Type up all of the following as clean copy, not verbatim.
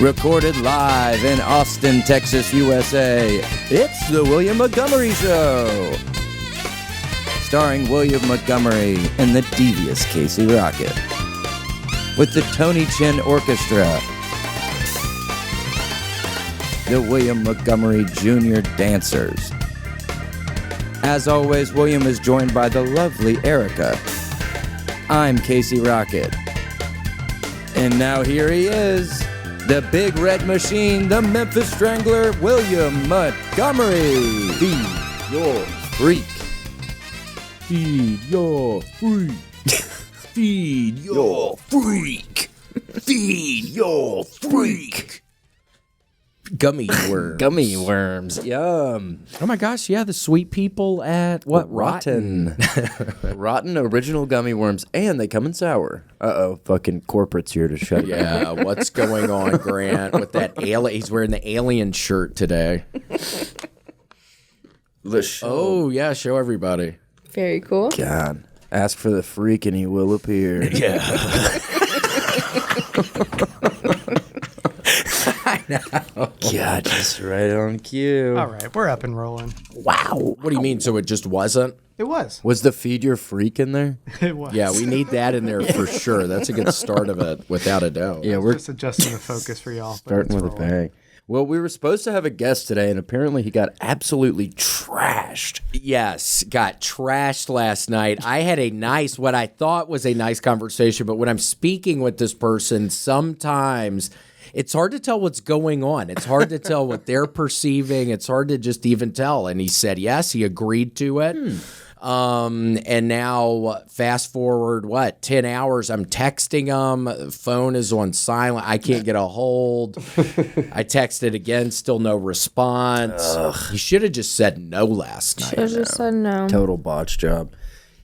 Recorded live in Austin, Texas, USA, it's the William Montgomery Show. Starring William Montgomery and the devious Casey Rocket. With the Tony Chin Orchestra. The William Montgomery Jr. Dancers. As always, William is joined by the lovely Erica. I'm Casey Rocket. And now here he is. The Big Red Machine, the Memphis Strangler, William Montgomery. Feed your freak. Feed your freak. Feed your freak. Feed your freak. Gummy worms. Gummy worms. Yum. Oh my gosh, yeah, the sweet people at what? Rotten. Rotten original gummy worms, and they come in sour. Uh-oh, fucking corporate's here to shut you Yeah, what's going on, Grant, with that alien? He's wearing the alien shirt today. Oh, yeah, show everybody. Very cool. God. Ask for the freak and he will appear. Yeah. I know. God, just right on cue. All right, we're up and rolling. Wow. What do you mean? So it just wasn't? It was. Was the feed your freak in there? It was. Yeah, we need that in there for sure. That's a good start of it, without a doubt. Yeah, we're Just adjusting the focus for y'all. starting with a bang. Well, we were supposed to have a guest today, and apparently he got absolutely trashed. Yes, got trashed last night. I had what I thought was a nice conversation, but when I'm speaking with this person, sometimes it's hard to tell what's going on. It's hard to tell what they're perceiving. It's hard to just even tell. And he said yes, he agreed to it. And now fast forward, 10 hours, I'm texting him. Phone is on silent. I can't get a hold. I texted again, still no response. He should have just said no last night. Should have just said no. Total botch job.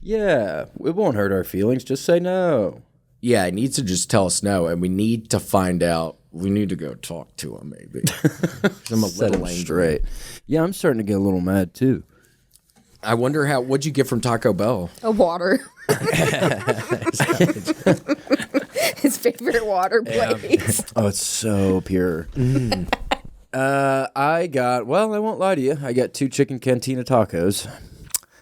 Yeah, it won't hurt our feelings. Just say no. Yeah, he needs to just tell us no, and we need to find out. We need to go talk to him, maybe. I'm a Set little him angry. straight. Yeah, I'm starting to get a little mad, too. I wonder what'd you get from Taco Bell? A water. His favorite water place. Oh, it's so pure. I won't lie to you. I got 2 chicken cantina tacos.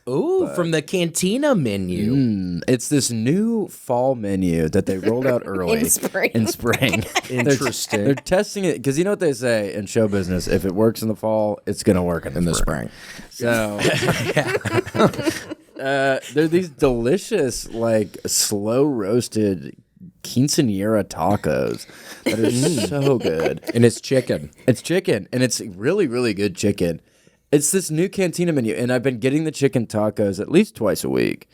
Ooh, from the Cantina menu. It's this new fall menu that they rolled out early. In spring. Interesting. They're testing it because you know what they say in show business: if it works in the fall, it's gonna work in the spring. So, they're these delicious, like slow roasted quinceañera tacos that are so good. And it's chicken. It's chicken, and it's really, really good chicken. It's this new cantina menu, and I've been getting the chicken tacos at least twice a week.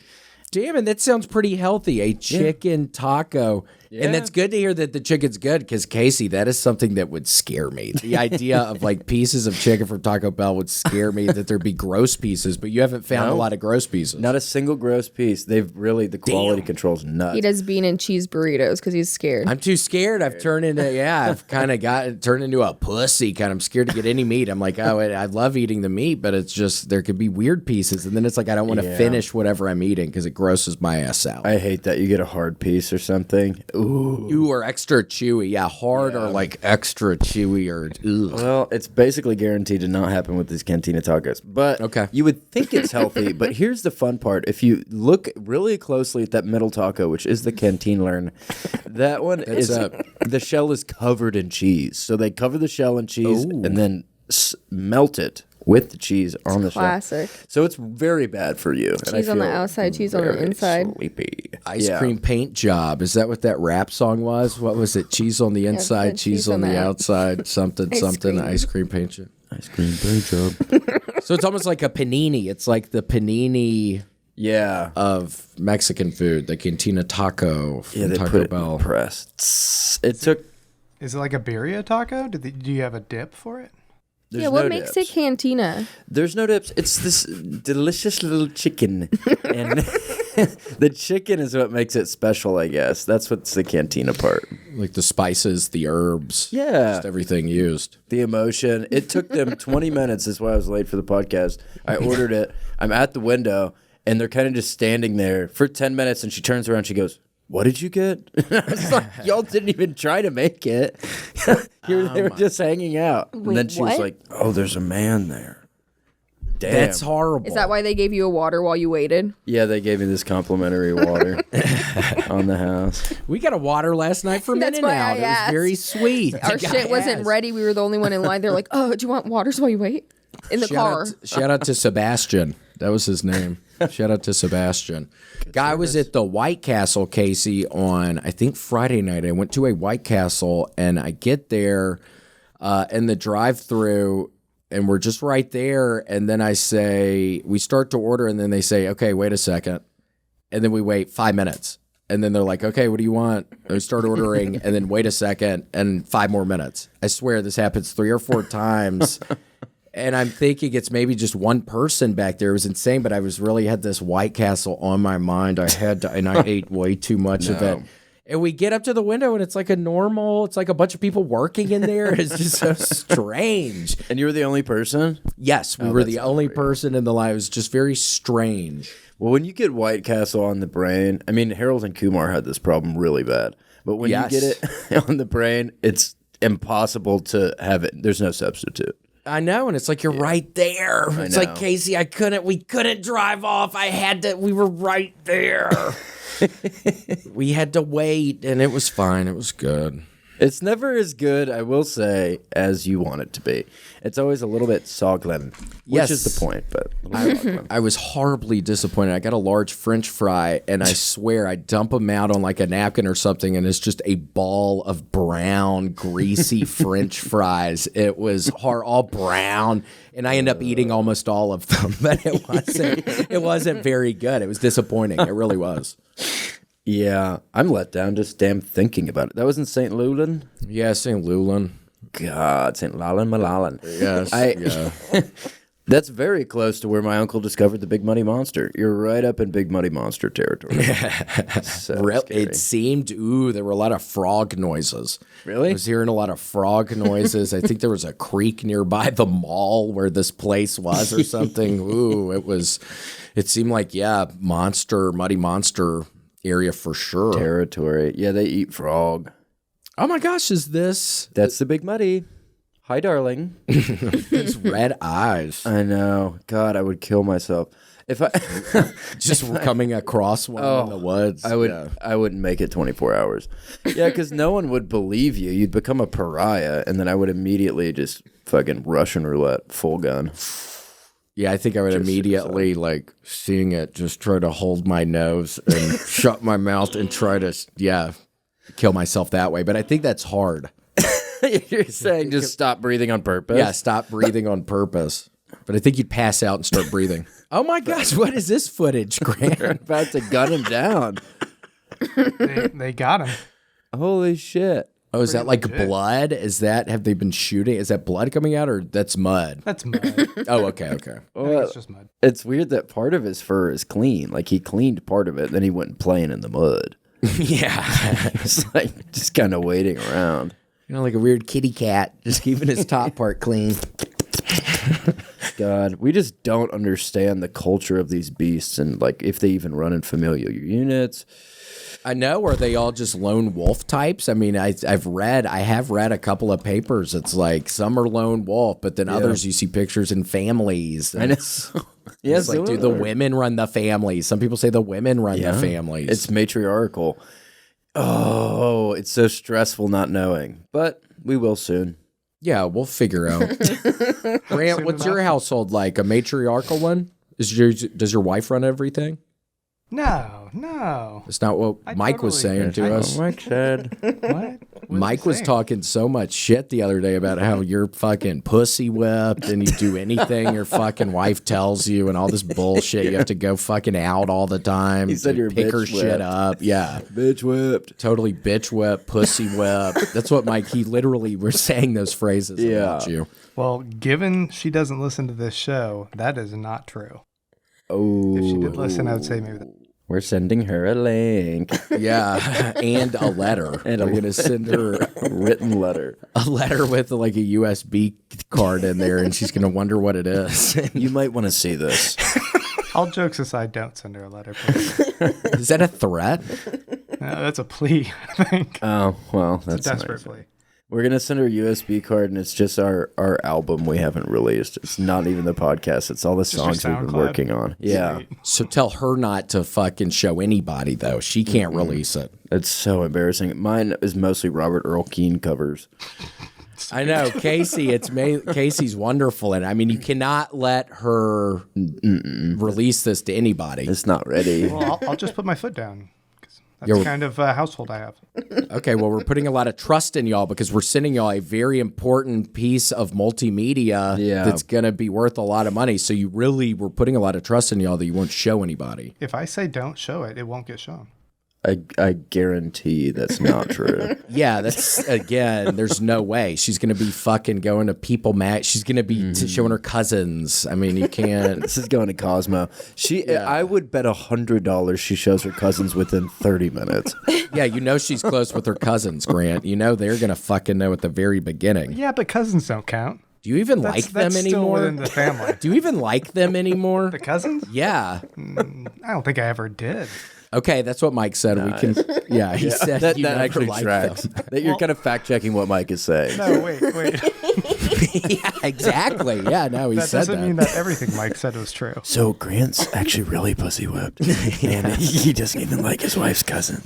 Damn it, that sounds pretty healthy. A chicken taco. Yeah. And that's good to hear that the chicken's good because, Casey, that is something that would scare me. The idea of like pieces of chicken from Taco Bell would scare me, that there'd be gross pieces, but you haven't found a lot of gross pieces. Not a single gross piece. The quality control's nuts. He does bean and cheese burritos because he's scared. I'm too scared. I've turned into a pussy. I'm scared to get any meat. I'm like, I love eating the meat, but it's just there could be weird pieces, and then it's like I don't want to finish whatever I'm eating because it grosses my ass out. I hate that. You get a hard piece or something. Ooh, or extra chewy. Yeah, hard or like extra chewy or. Ugh. Well, it's basically guaranteed to not happen with these cantina tacos. But you would think it's healthy. But here's the fun part: if you look really closely at that middle taco, which is the canteen learn, that one the shell is covered in cheese. So they cover the shell in cheese and then melt it with the cheese on the Classic. shell. So it's very bad for you. Cheese on the outside, cheese on the inside. Sleepy. Ice cream paint job. Is that what that rap song was? What was it? Cheese on the inside, cheese on the outside, something, ice cream paint job. Ice cream paint job. So it's almost like a panini. It's like the panini of Mexican food, the Cantina taco from they Taco put it Bell. in press. It took... Is it like a birria taco? Do you have a dip for it? There's what no makes dips. it cantina? There's no dips. It's this delicious little chicken. And the chicken is what makes it special, I guess. That's what's the cantina part. Like the spices, the herbs. Yeah. Just everything used. The emotion. It took them 20 minutes. That's why I was late for the podcast. I ordered it. I'm at the window, and they're kind of just standing there for 10 minutes, and she turns around, she goes, what did you get? I was like, y'all didn't even try to make it. They were just hanging out. Wait, and then she was what? like, oh, there's a man there. Damn. That's horrible. Is that why they gave you a water while you waited? Yeah, they gave me this complimentary water on the house. We got a water last night for That's minute why now. I It was asked. very sweet. Our shit wasn't ready. We were the only one in line. They're like, oh, do you want waters while you wait? In the car. Shout out to Sebastian. That was his name. Shout out to Sebastian. Guy was at the White Castle, Casey, on, I think, Friday night. I went to a White Castle, and I get there in the drive-thru, and we're just right there. And then I say, we start to order, and then they say, okay, wait a second. And then we wait 5 minutes. And then they're like, okay, what do you want? And we start ordering, and then wait a second, and 5 more minutes. I swear this happens 3 or 4 times. And I'm thinking it's maybe just one person back there. It was insane, but I was really had this White Castle on my mind. And I ate way too much of it. And we get up to the window, and it's like it's like a bunch of people working in there. It's just so strange. And you were the only person? Yes, we were the only person in the line. It was just very strange. Well, when you get White Castle on the brain, I mean, Harold and Kumar had this problem really bad. But when you get it on the brain, it's impossible to have it. There's no substitute. I know, and it's like you're right there. It's like, Casey, we couldn't drive off. We were right there. We had to wait, and it was fine. It was good. It's never as good, I will say, as you want it to be. It's always a little bit soglen, which is the point. But I was horribly disappointed. I got a large French fry, and I swear I dump them out on like a napkin or something, and it's just a ball of brown, greasy French fries. It was all brown, and I end up eating almost all of them. But it wasn't very good. It was disappointing. It really was. yeah, I'm let down just damn thinking about it. That was in St. Lulan? Yeah, St. Lulan. God, St. Lalin Malalin. Yes. That's very close to where my uncle discovered the Big Muddy Monster. You're right up in Big Muddy Monster territory. So It seemed, there were a lot of frog noises. Really? I was hearing a lot of frog noises. I think there was a creek nearby the mall where this place was or something. It seemed like, Muddy Monster area for sure. Territory. Yeah, they eat frog. Oh my gosh, is this? That's the Big Muddy. Hi, darling. His red eyes. I know. God, I would kill myself if I just coming across one in the woods. I wouldn't make it 24 hours. Yeah, because no one would believe you. You'd become a pariah, and then I would immediately just fucking Russian roulette, full gun. Yeah, I think I would immediately, like, seeing it, just try to hold my nose and shut my mouth and try to, kill myself that way. But I think that's hard. You're saying just stop breathing on purpose? Yeah, stop breathing on purpose. But I think you'd pass out and start breathing. Oh my gosh, what is this footage, Grant? They're about to gun him down. They got him. Holy shit. Oh, is that like blood? Have they been shooting? Is that blood coming out or that's mud? That's mud. Oh, okay. I think it's just mud. It's weird that part of his fur is clean. Like, he cleaned part of it, then he went playing in the mud. Yeah. It's like just kind of waiting around. Like a weird kitty cat, just keeping his top part clean. God, we just don't understand the culture of these beasts and, like, if they even run in familial units. I know. Are they all just lone wolf types? I mean, I have read a couple of papers. It's like some are lone wolf, but then others you see pictures in families. I know. It's like, do the women run the families? Some people say the women run the families. It's matriarchal. Oh, it's so stressful not knowing, but we will soon. Yeah, we'll figure out. Grant, what's your household like? A matriarchal one? Does your wife run everything? No. That's not what Mike was saying to us. Mike said. What? Mike was talking so much shit the other day about how you're fucking pussy whipped and you do anything your fucking wife tells you and all this bullshit. You have to go fucking out all the time. He said you're pick bitch her shit whipped. up. Yeah. Bitch whipped. Totally bitch whip, pussy whip. That's what Mike, he literally was saying those phrases about you. Well, given she doesn't listen to this show, that is not true. Oh. If she did listen, I would say maybe that. We're sending her a link. Yeah, and a letter. And we're going to send her a written letter. a letter with like a USB card in there, and she's going to wonder what it is. You might want to see this. All jokes aside, don't send her a letter, please. Is that a threat? That's a plea, I think. Oh, well, that's It's a desperate nice. plea. We're going to send her a USB card, and it's just our album we haven't released. It's not even the podcast. It's all the songs we've been SoundCloud? working on. Yeah. Sweet. So tell her not to fucking show anybody, though. She can't release it. It's so embarrassing. Mine is mostly Robert Earl Keen covers. I know. Casey, Casey's wonderful. And I mean, you cannot let her release this to anybody. It's not ready. Well, I'll just put my foot down. 'Cause that's the kind of household I have. Okay, well, we're putting a lot of trust in y'all because we're sending y'all a very important piece of multimedia that's going to be worth a lot of money. So we're putting a lot of trust in y'all that you won't show anybody. If I say don't show it, it won't get shown. I guarantee that's not true. Yeah, that's, again, there's no way. She's going to be fucking going to People Mag. She's going to be showing her cousins. I mean, you can't. This is going to Cosmo. I would bet $100 she shows her cousins within 30 minutes. Yeah, you know she's close with her cousins, Grant. You know they're going to fucking know at the very beginning. Yeah, but cousins don't count. Do you even like them That's still anymore? within the family. Do you even like them anymore? The cousins? Yeah. I don't think I ever did. Okay, that's what Mike said. We can. Yeah, he said that you never actually liked tracks. them. That you're kind of fact checking what Mike is saying. No, wait. Yeah, exactly. Yeah, no, he That said doesn't that. mean that everything Mike said was true. So Grant's actually really pussy whipped, and he doesn't even like his wife's cousin.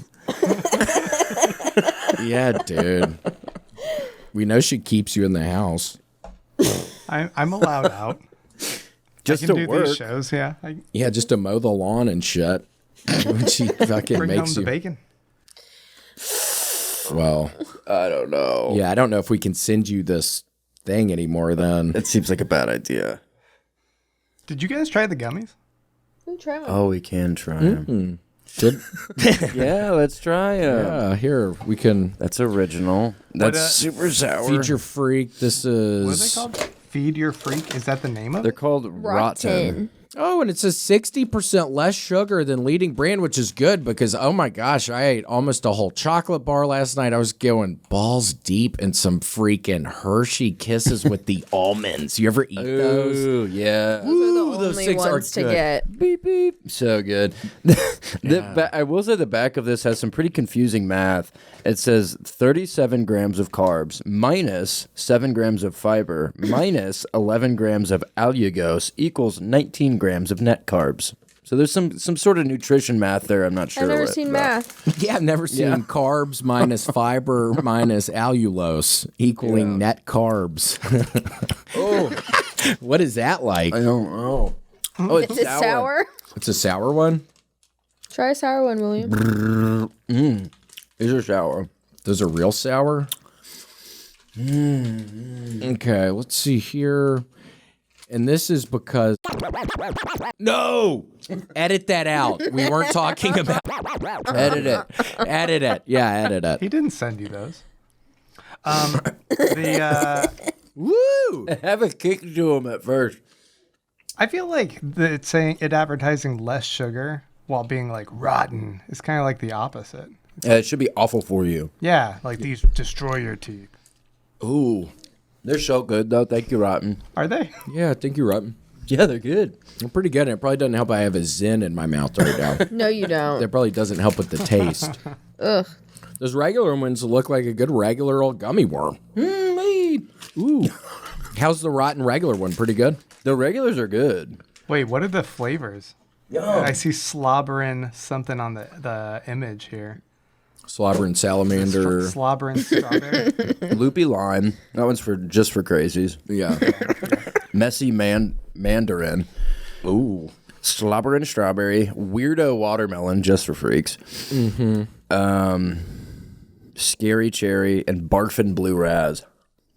Yeah, dude. We know she keeps you in the house. I'm allowed out. Just I can to do work. these shows, yeah. Yeah, just to mow the lawn and shit. When she fucking Bring home makes the you. bacon. Well, I don't know. yeah, I don't know if we can send you this thing anymore. Then It seems like a bad idea. Did you guys try the gummies? Try one. Oh, we can try them. should. Yeah, let's try them. Here we can That's original. That's super sour. feed your freak. This is. What are they called? Feed Your Freak? Is that the name of They're it? called Rotten. Oh, and it says 60% less sugar than leading brand, which is good because, oh my gosh, I ate almost a whole chocolate bar last night. I was going balls deep in some freaking Hershey Kisses with the almonds. You ever eat those? Ooh, yeah. Those are the those only things are ones to good. get. Beep, beep. So good. I will say the back of this has some pretty confusing math. It says 37 grams of carbs minus 7 grams of fiber minus 11 grams of allulose equals 19 grams of net carbs. So there's some sort of nutrition math there. I'm not sure. I've never what, seen but- math. Yeah, I've never seen carbs minus fiber minus allulose equaling net carbs. Oh, What is that like? I don't know. Oh, Is it sour? It's a sour one? Try a sour one, William. These are sour. Those are real sour? Okay, let's see here. And this is because... No! Edit that out. We weren't talking about... Edit it. Edit it. Yeah, edit it. He didn't send you those. Woo! Have a kick to them at first. I feel like it's saying it advertising less sugar while being like rotten is kind of like the opposite. It should be awful for you. Yeah, like these destroy your teeth. Ooh. They're so good, though. Thank you, Rotten. Are they? Yeah, I think you're right. Yeah, they're good. I'm pretty good. And it probably doesn't help I have a Zen in my mouth right now. No, you don't. That probably doesn't help with the taste. Ugh. Those regular ones look like a good regular old gummy worm. Ooh. How's the rotten regular one? Pretty good? The regulars are good. Wait, what are the flavors? I see slobbering something on the image here. Slobber and salamander. Slobbering strawberry. Loopy lime. That one's just for crazies. Yeah. Messy mandarin. Ooh. Slobber and strawberry. Weirdo watermelon, just for freaks. Scary cherry and barfin' blue raz.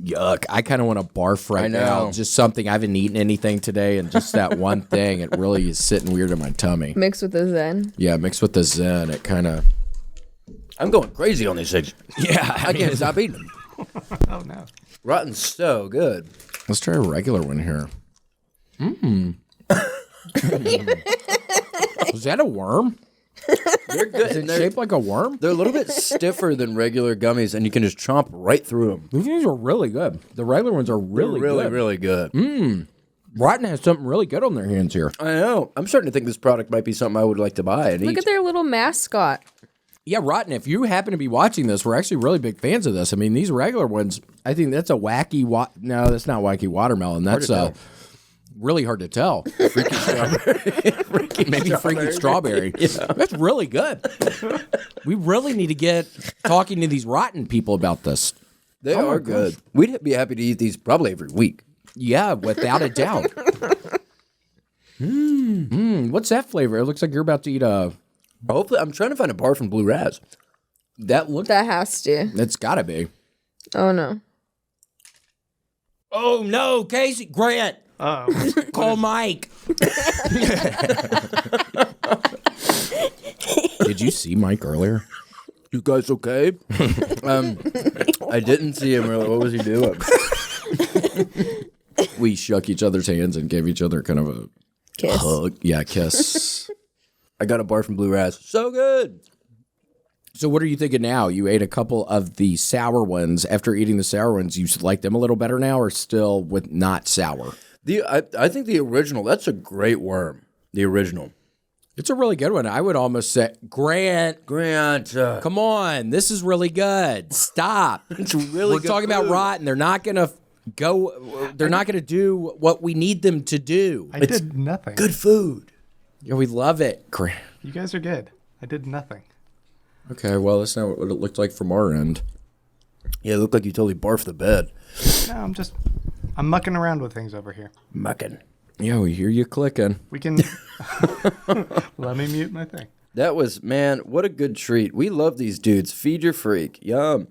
Yuck. I kind of want to barf right I know. now. Just something. I haven't eaten anything today, and just that one thing, it really is sitting weird in my tummy. Mixed with the Zen. Yeah, mixed with the Zen, it kind of... I'm going crazy on these things. Yeah, I can't stop eating them. Oh no. Rotten's so good. Let's try a regular one here. Was that a worm? They're good. Is it and they're, shaped like a worm? they're a little bit stiffer than regular gummies, and you can just chomp right through them. These things are really good. The regular ones are really, good. really good. Rotten has something really good on their hands here. I know. I'm starting to think this product might be something I would like to buy and Look eat. at their little mascot. Yeah, Rotten, if you happen to be watching this, we're actually really big fans of this. I mean, these regular ones, I think that's a wacky... No, that's not wacky watermelon. That's really hard to tell. Freaky strawberry. Maybe freaky strawberry. Yeah. That's really good. We really need to get talking to these Rotten people about this. They are good. We'd be happy to eat these probably every week. Yeah, without a doubt. What's that flavor? It looks like you're about to eat a... Hopefully, I'm trying to find a bar from Blue Raz. That has to. It's gotta be. Oh, no. Oh, no, Casey. Grant. Uh-oh. Call Mike. Did you see Mike earlier? You guys okay? I didn't see him really. What was he doing? We shook each other's hands and gave each other kind of a Kiss. hug. Yeah, kiss. I got a bar from Blue Raz. So good. So what are you thinking now? You ate a couple of the sour ones. After eating the sour ones, you like them a little better now or still with not sour? I think the original, that's a great worm. The original. It's a really good one. I would almost say, Grant, come on. This is really good. Stop. It's really We're good talking about food. Rotten. They're not going to go, they're not going to do what we need them to do. I did nothing. Good food. Yeah, we love it. Grant. You guys are good. I did nothing. Okay, well, that's not what it looked like from our end. Yeah, it looked like you totally barfed the bed. No, I'm mucking around with things over here. Mucking. Yeah, we hear you clicking. We can... Let me mute my thing. That was, man, what a good treat. We love these dudes. Feed your freak. Yum.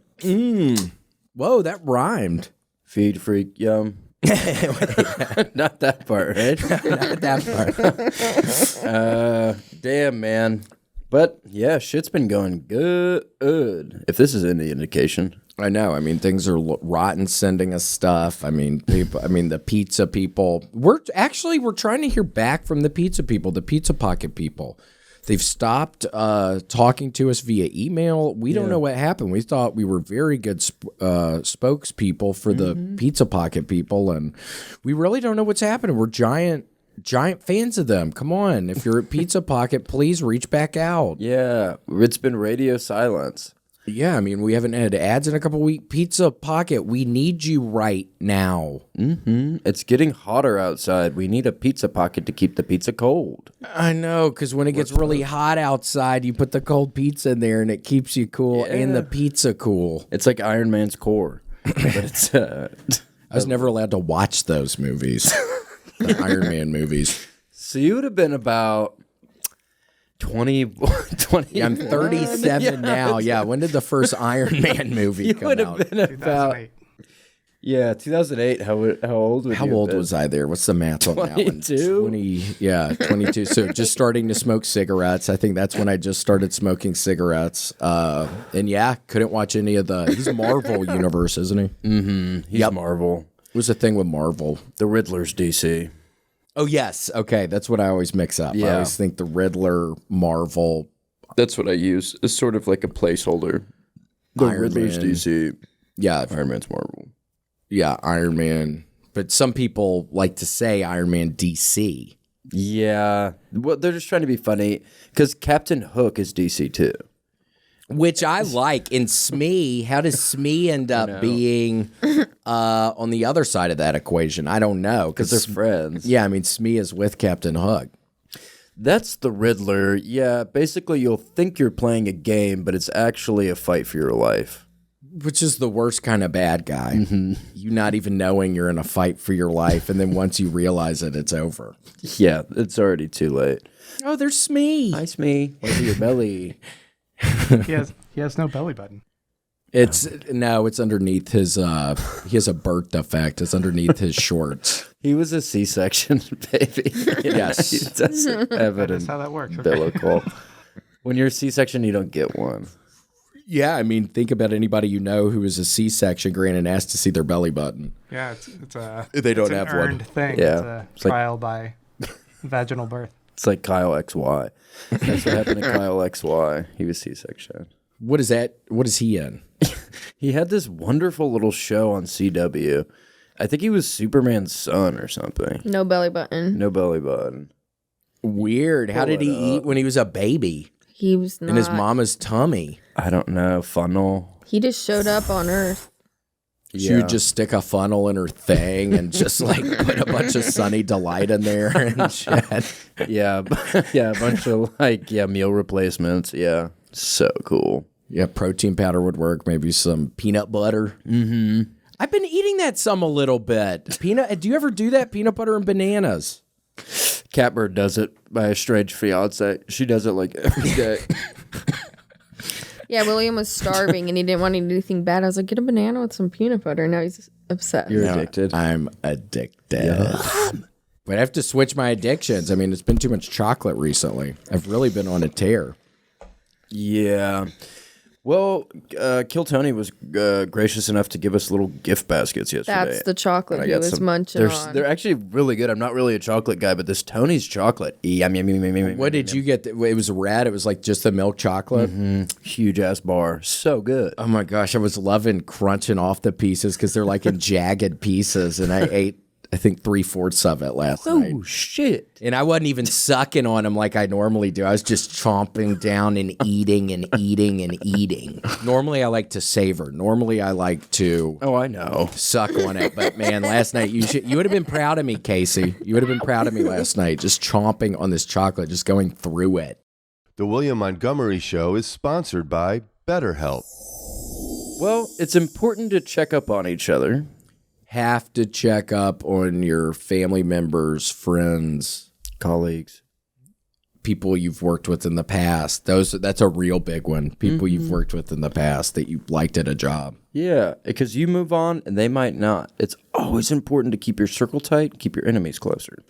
Whoa, that rhymed. Feed freak. Yum. Not that part, right? Not that part. Damn, man. But, yeah, shit's been going good. If this is any indication. I know. I mean, things are Rotten sending us stuff. I mean, people. I mean, the pizza people. We're trying to hear back from the pizza people, the Pizza Pocket people. They've stopped talking to us via email. We don't know what happened. We thought we were very good spokespeople for the Pizza Pocket people, and we really don't know what's happening. We're giant fans of them. Come on. If you're at Pizza Pocket, please reach back out. Yeah, it's been radio silence. Yeah, I mean, we haven't had ads in a couple weeks. Pizza Pocket, we need you right now. It's getting hotter outside. We need a Pizza Pocket to keep the pizza cold. I know, because when it gets really hot outside, you put the cold pizza in there, and it keeps you cool and the pizza cool. It's like Iron Man's core. But it's... I was never allowed to watch those movies, the Iron Man movies. So you would have been about 20. Yeah, I'm 37 now. Yeah, when did the first Iron Man movie come would out? have been about 2008. 2008. How old would How you old have been? was I there? What's the math on that one? 22? 22. So just starting to smoke cigarettes. I think that's when I just started smoking cigarettes. And yeah, couldn't watch any of he's Marvel universe, isn't he? He's Marvel. What was the thing with Marvel? The Riddler's DC. Oh, yes. Okay, that's what I always mix up. I Yeah. always think the Riddler, Marvel. That's what I use. It's sort of like a placeholder. The Iron Riddler's Man. DC. Yeah, Iron Man's Marvel. yeah, Iron Man. But some people like to say Iron Man DC. Yeah. Well, they're just trying to be funny because Captain Hook is DC too. Which I like. In Smee, how does Smee end up being on the other side of that equation? I don't know. Because they're friends. Yeah, I mean, Smee is with Captain Hook. That's the Riddler. Yeah, basically you'll think you're playing a game, but it's actually a fight for your life. Which is the worst kind of bad guy. You not even knowing you're in a fight for your life, and then once you realize it, it's over. Yeah, it's already too late. Oh, there's Smee. Hi, Smee. Where's your belly? He has no belly button. It's underneath his he has a birth defect. It's underneath his shorts. He was a C-section baby. Yes. He doesn't have it That's in how that works. Okay. umbilical. When you're a C-section, you don't get one. Yeah, I mean, think about anybody you know who is a C-section, Grant, and asked to see their belly button. Yeah, it's a They don't it's an have one. earned thing. Yeah. It's a trial by vaginal birth. It's like Kyle XY. That's what happened to Kyle XY. He was C-section. What is that? What is he in? He had this wonderful little show on CW. I think he was Superman's son or something. No belly button. No belly button. Weird. How did he eat when he was a baby? He was not. In his mama's tummy. I don't know. Funnel. He just showed up on Earth. She would just stick a funnel in her thing and just like put a bunch of Sunny Delight in there and shit. Yeah. Yeah. A bunch of meal replacements. Yeah. So cool. Yeah. Protein powder would work. Maybe some peanut butter. Mm-hmm. I've been eating that some a little bit. Do you ever do that? Peanut butter and bananas. Catbird does it by a strange fiance. She does it like every day. Yeah, William was starving and he didn't want to eat anything bad. I was like, get a banana with some peanut butter. Now he's upset. You're addicted. I'm addicted. Yeah. But I have to switch my addictions. I mean, it's been too much chocolate recently. I've really been on a tear. Yeah. Well, Kill Tony was gracious enough to give us little gift baskets yesterday. That's the chocolate he was munching on. They're actually really good. I'm not really a chocolate guy, but this Tony's chocolate. What did you get? It was red. It was like just the milk chocolate. Mm-hmm. Huge ass bar. So good. Oh my gosh. I was loving crunching off the pieces because they're like in jagged pieces. And I ate, I think, 3/4 of it last night. Oh, shit. And I wasn't even sucking on them like I normally do. I was just chomping down and eating and eating and eating. Normally, I like to savor. Normally, I like to I know. suck on it. But man, last night, you would have been proud of me, Casey. You would have been proud of me last night, just chomping on this chocolate, just going through it. The William Montgomery Show is sponsored by BetterHelp. Well, it's important to check up on each other. Have to check up on your family members, friends, colleagues, people you've worked with in the past. That's a real big one. People you've worked with in the past that you liked at a job. Yeah, because you move on and they might not. It's always important to keep your circle tight, keep your enemies closer.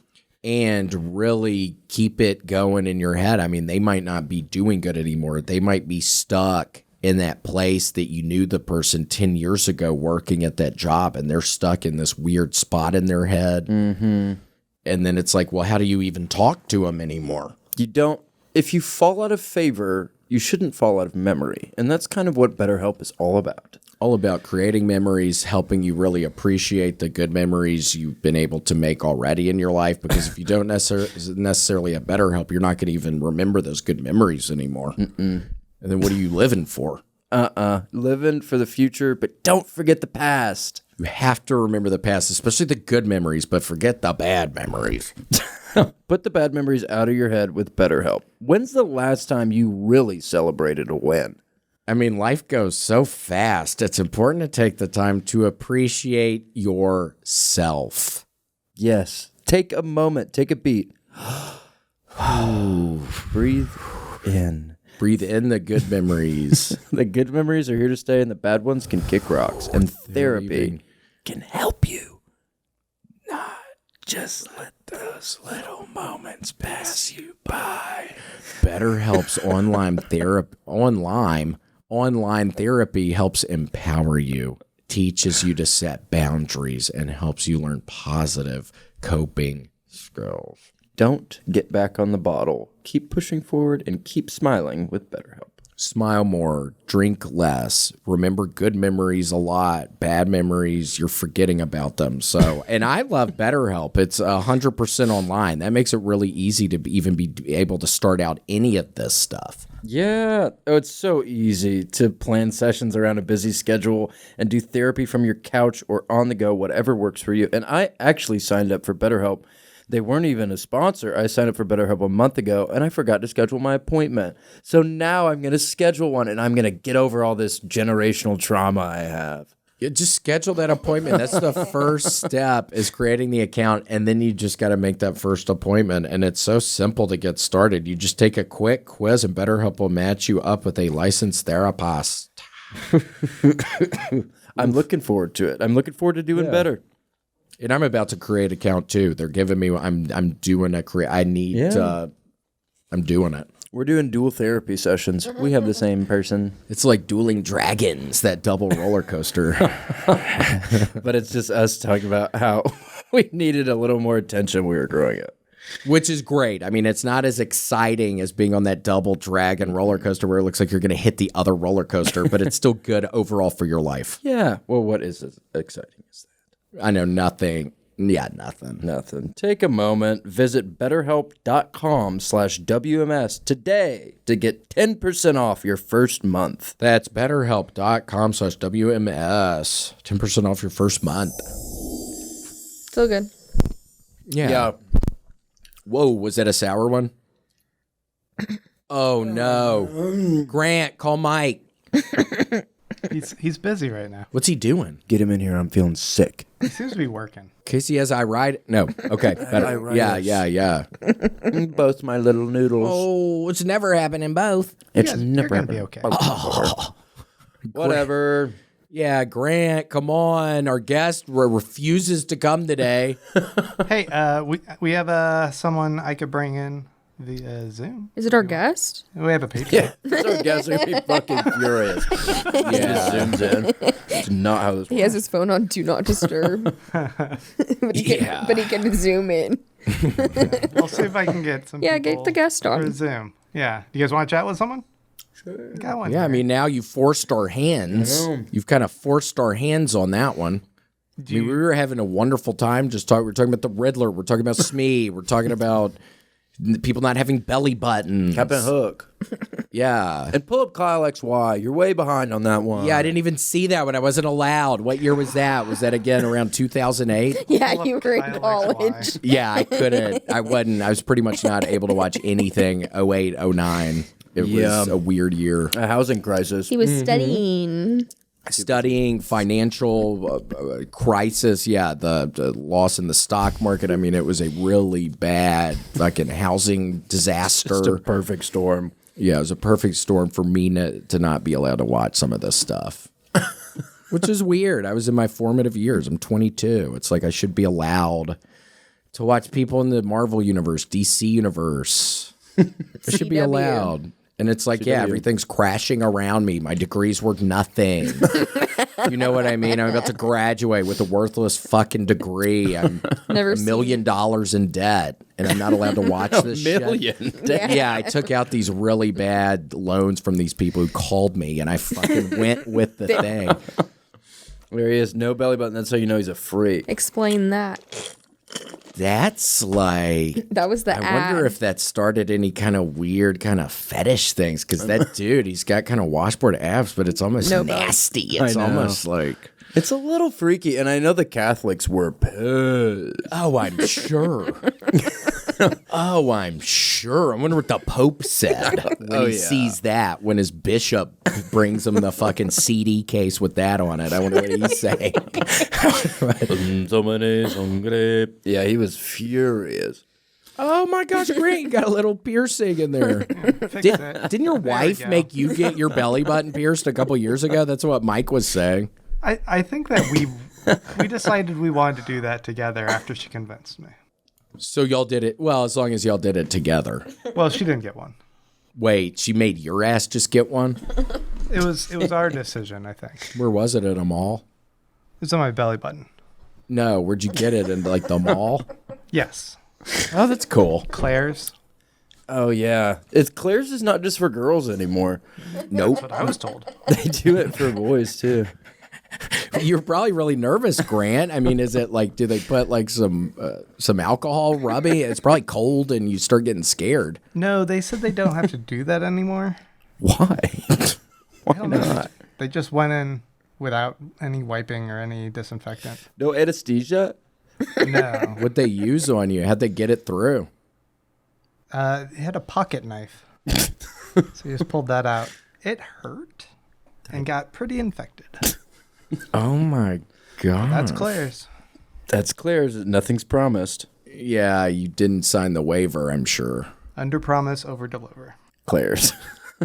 And really keep it going in your head. I mean, they might not be doing good anymore. They might be stuck in that place that you knew the person 10 years ago working at that job, and they're stuck in this weird spot in their head. Mm-hmm. And then it's like, well, how do you even talk to them anymore? You don't. If you fall out of favor, you shouldn't fall out of memory. And that's kind of what BetterHelp is all about. All about creating memories, helping you really appreciate the good memories you've been able to make already in your life. Because if you don't necessarily have BetterHelp, you're not going to even remember those good memories anymore. Mm-mm. And then what are you living for? Living for the future, but don't forget the past. You have to remember the past, especially the good memories, but forget the bad memories. Put the bad memories out of your head with BetterHelp. When's the last time you really celebrated a win? I mean, life goes so fast. It's important to take the time to appreciate yourself. Yes. Take a moment. Take a beat. Breathe in. Breathe in the good memories. The good memories are here to stay, and the bad ones can kick rocks. And therapy can help you. Not just let those little moments pass you by. BetterHelp's online therapy helps empower you, teaches you to set boundaries, and helps you learn positive coping skills. Don't get back on the bottle. Keep pushing forward and keep smiling with BetterHelp. Smile more, drink less, remember good memories a lot, bad memories, you're forgetting about them. So, and I love BetterHelp. It's 100% online. That makes it really easy to even be able to start out any of this stuff. Yeah. Oh, it's so easy to plan sessions around a busy schedule and do therapy from your couch or on the go, whatever works for you. And I actually signed up for BetterHelp. They weren't even a sponsor. I signed up for BetterHelp a month ago, and I forgot to schedule my appointment. So now I'm going to schedule one, and I'm going to get over all this generational trauma I have. You just schedule that appointment. That's the first step, is creating the account, and then you just got to make that first appointment. And it's so simple to get started. You just take a quick quiz, and BetterHelp will match you up with a licensed therapist. I'm looking forward to it. I'm looking forward to doing better. And I'm about to create an account too. They're giving me. I'm doing a create. I need. I'm doing it. We're doing dual therapy sessions. We have the same person. It's like dueling dragons. That double roller coaster. But it's just us talking about how we needed a little more attention when we were growing up. Which is great. I mean, it's not as exciting as being on that double dragon roller coaster where it looks like you're going to hit the other roller coaster, but it's still good overall for your life. Yeah. Well, what is as exciting as that? I know nothing Yeah, nothing. Nothing. Take a moment. Visit BetterHelp.com/WMS today to get 10% off your first month. That's BetterHelp.com/WMS. 10% off your first month. So good. Yeah. Whoa, was that a sour one? Oh, no. Grant, call Mike. He's busy right now. What's he doing? Get him in here. I'm feeling sick. He seems to be working. Casey has No. Okay. Better. Yeah. Both my little noodles. Oh, it's never happening both. It's You're never gonna be okay. Whatever. Yeah, Grant, come on. Our guest refuses to come today. Hey, we have someone I could bring in via Zoom. Is it our guest? We have a Patreon. Yeah, so guys are gonna be fucking furious. He just zooms in. It's not how this works. He has his phone on Do Not Disturb. but he can zoom in. I'll see if I can get some. Yeah, people get the guest for on. Zoom. Yeah. Do you guys want to chat with someone? Sure. Got one. Yeah, I mean, now you forced our hands. You've kind of forced our hands on that one. We were having a wonderful time. We're talking about the Riddler. We're talking about Smee. We're talking about people not having belly buttons. Captain Hook. Yeah. And pull up Kyle XY. You're way behind on that one. Yeah, I didn't even see that when I wasn't allowed. What year was that? Was that again around 2008? Yeah, you were in college. Yeah, I couldn't. I wasn't. I was pretty much not able to watch anything 08, 09. It was a weird year. A housing crisis. He was studying financial crisis. Yeah, the loss in the stock market. I mean, it was a really bad fucking housing disaster. Just a perfect storm. Yeah, it was a perfect storm for me to not be allowed to watch some of this stuff. Which is weird. I was in my formative years. I'm 22. It's like I should be allowed to watch people in the Marvel universe, DC universe. I should be allowed. And it's like, yeah, everything's crashing around me. My degree's worth nothing. You know what I mean? I'm about to graduate with a worthless fucking degree. I'm $1 million in debt, and I'm not allowed to watch this shit. Yeah, I took out these really bad loans from these people who called me, and I fucking went with the thing. There he is, no belly button. That's how you know he's a freak. Explain that. That's like... That was the ad. I wonder if that started any kind of weird kind of fetish things, because that dude, he's got kind of washboard abs, but it's almost nasty. It's almost like... It's a little freaky, and I know the Catholics were pissed. Oh, I'm sure. I'm sure. I wonder what the Pope said when he sees that, when his bishop brings him the fucking CD case with that on it. I wonder what he's saying. Yeah, he was furious. Oh my gosh, Grant, you got a little piercing in there. Didn't your wife make you get your belly button pierced a couple years ago? That's what Mike was saying. I think that we decided we wanted to do that together after she convinced me. So y'all did it, well, as long as y'all did it together. Well, she didn't get one. Wait, she made your ass just get one? It was our decision, I think. Where was it, at a mall? It's on my belly button. No, where'd you get it, in like the mall? Yes. Oh, that's cool. Claire's. Oh, yeah. Claire's is not just for girls anymore. Nope. That's what I was told. They do it for boys, too. You're probably really nervous, Grant. I mean, is it like, do they put like some alcohol rubbing? It's probably cold and you start getting scared. No, they said they don't have to do that anymore. Why? Why not? They just went in without any wiping or any disinfectant. No anesthesia? No. What'd they use on you? How'd they get it through? It had a pocket knife. So you just pulled that out. It hurt and got pretty infected. Oh my God. That's Claire's. That's Claire's. Nothing's promised. Yeah, you didn't sign the waiver, I'm sure. Under promise, over deliver. Claire's.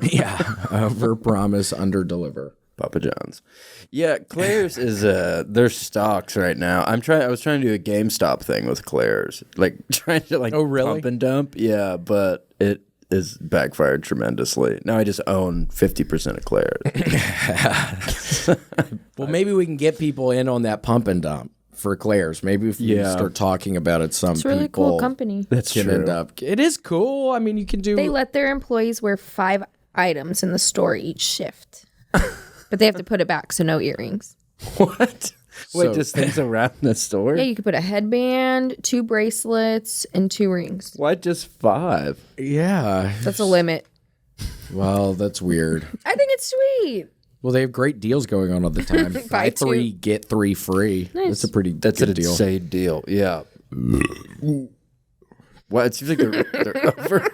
Yeah, over promise, under deliver. Papa John's. Yeah, Claire's is their stocks right now. I was trying to do a GameStop thing with Claire's, like trying to pump and dump. Yeah, but it is backfired tremendously. Now I just own 50% of Claire's. Well, maybe we can get people in on that pump and dump for Claire's. Maybe if we start talking about it, some it's a really people cool company. That's can true. end up. It is cool. I mean, you can do. They let their employees wear 5 items in the store each shift, but they have to put it back, so no earrings. What? Wait, just things around the store? Yeah, you could put a headband, 2 bracelets, and 2 rings. Why just 5? Yeah. That's a limit. Well, that's weird. I think it's sweet. Well, they have great deals going on all the time. Buy 3, get 3 free. Nice. That's an good deal. insane deal. Yeah. Well, it seems like they're over.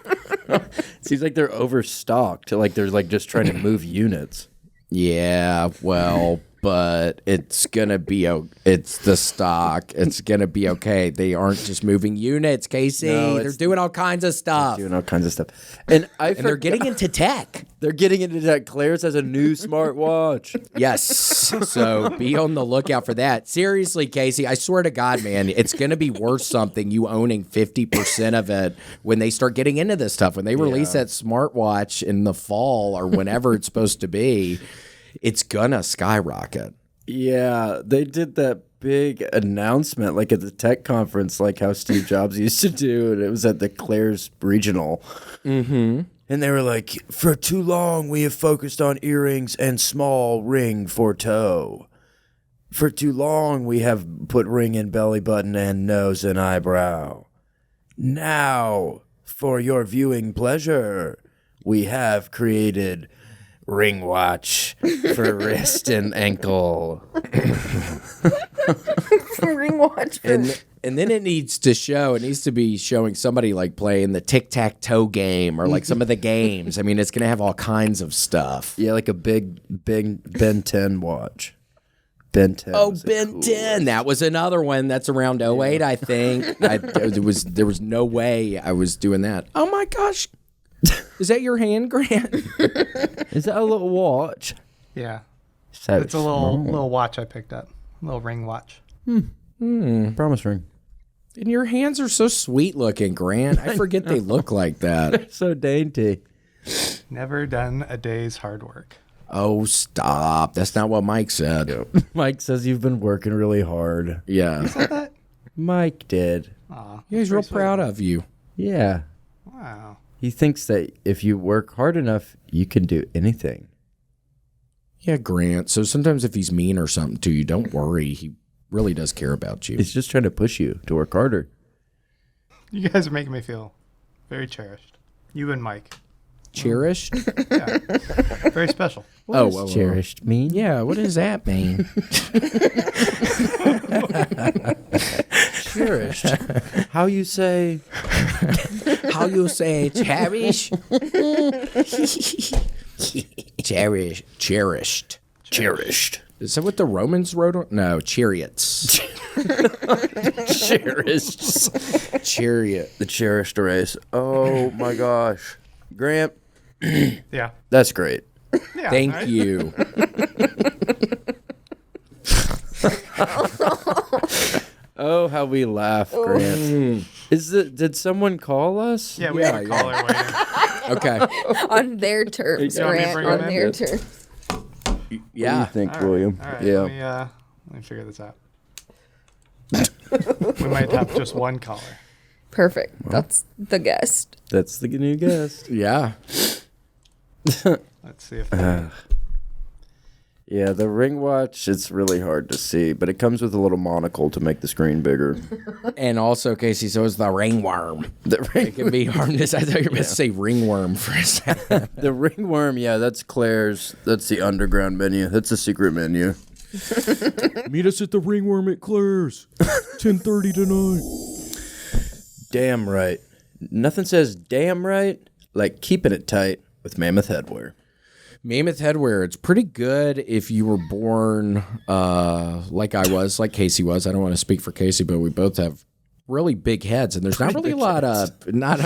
It seems like they're overstocked. Like they're like just trying to move units. Yeah, well, but it's gonna be it's the stock. It's gonna be okay. They aren't just moving units, Casey. No, they're doing all kinds of stuff. Doing all kinds of stuff. And they're getting into tech. They're getting into that. Claire's has a new smartwatch. Yes. So be on the lookout for that. Seriously, Casey, I swear to God, man, it's going to be worth something you owning 50% of it when they start getting into this stuff. When they release that smartwatch in the fall or whenever it's supposed to be, it's going to skyrocket. Yeah, they did that big announcement like at the tech conference, like how Steve Jobs used to do. And it was at the Claire's Regional. Mm-hmm. And they were like, for too long, we have focused on earrings and small ring for toe. For too long, we have put ring in belly button and nose and eyebrow. Now, for your viewing pleasure, we have created ring watch for wrist and ankle. Ring watch. And then it needs to be showing somebody like playing the tic-tac-toe game or like some of the games. I mean, it's going to have all kinds of stuff. Yeah, like a big Ben 10 watch. Ben 10. Oh, Ben 10. That was another one. That's around 08, I think. There was no way I was doing that. Oh, my gosh. Is that your hand, Grant? Is that a little watch? Yeah. So It's a little watch I picked up. A little ring watch. promise ring. And your hands are so sweet looking, Grant. I forget they look like that. So dainty. Never done a day's hard work. Oh, stop. That's not what Mike said. Mike says you've been working really hard. Yeah. Mike did. Aw, He's real proud of you. Yeah. wow. He thinks that if you work hard enough, you can do anything. Yeah, Grant. So sometimes if he's mean or something to you, don't worry. He really does care about you. He's just trying to push you to work harder. You guys are making me feel very cherished. You and Mike. Cherished? Yeah. Very special. What does cherished mean? Yeah, what does that mean? Cherished. How you say? How you say cherish? Cherished. Is that what the Romans wrote on? No, chariots. Cherished. Chariot. The cherished race. Oh my gosh. Grant, Yeah. that's great. Yeah. Thank right? you. Oh, how we laugh, Grant. Did someone call us? Yeah, we have a caller waiting. Okay. On their terms, You want me to Grant. bring On him in? their terms. Yeah. What do you think, All right. William? All right. Yeah. Let me figure this out. We might have just one caller. Perfect. That's the guest. That's the new guest. Yeah. Let's see if Yeah, the ring watch, it's really hard to see, but it comes with a little monocle to make the screen bigger. And also, Casey, so is the ringworm. It can be harmless. I thought you were going to say ringworm for a second. The ringworm, yeah, that's Claire's. That's the underground menu. That's the secret menu. Meet us at the ringworm at Claire's. 10:30 tonight. Damn right. Nothing says damn right like keeping it tight with Mammoth headwear. Mammoth headwear. It's pretty good if you were born like I was, like Casey was. I don't want to speak for Casey, but we both have really big heads, and there's not a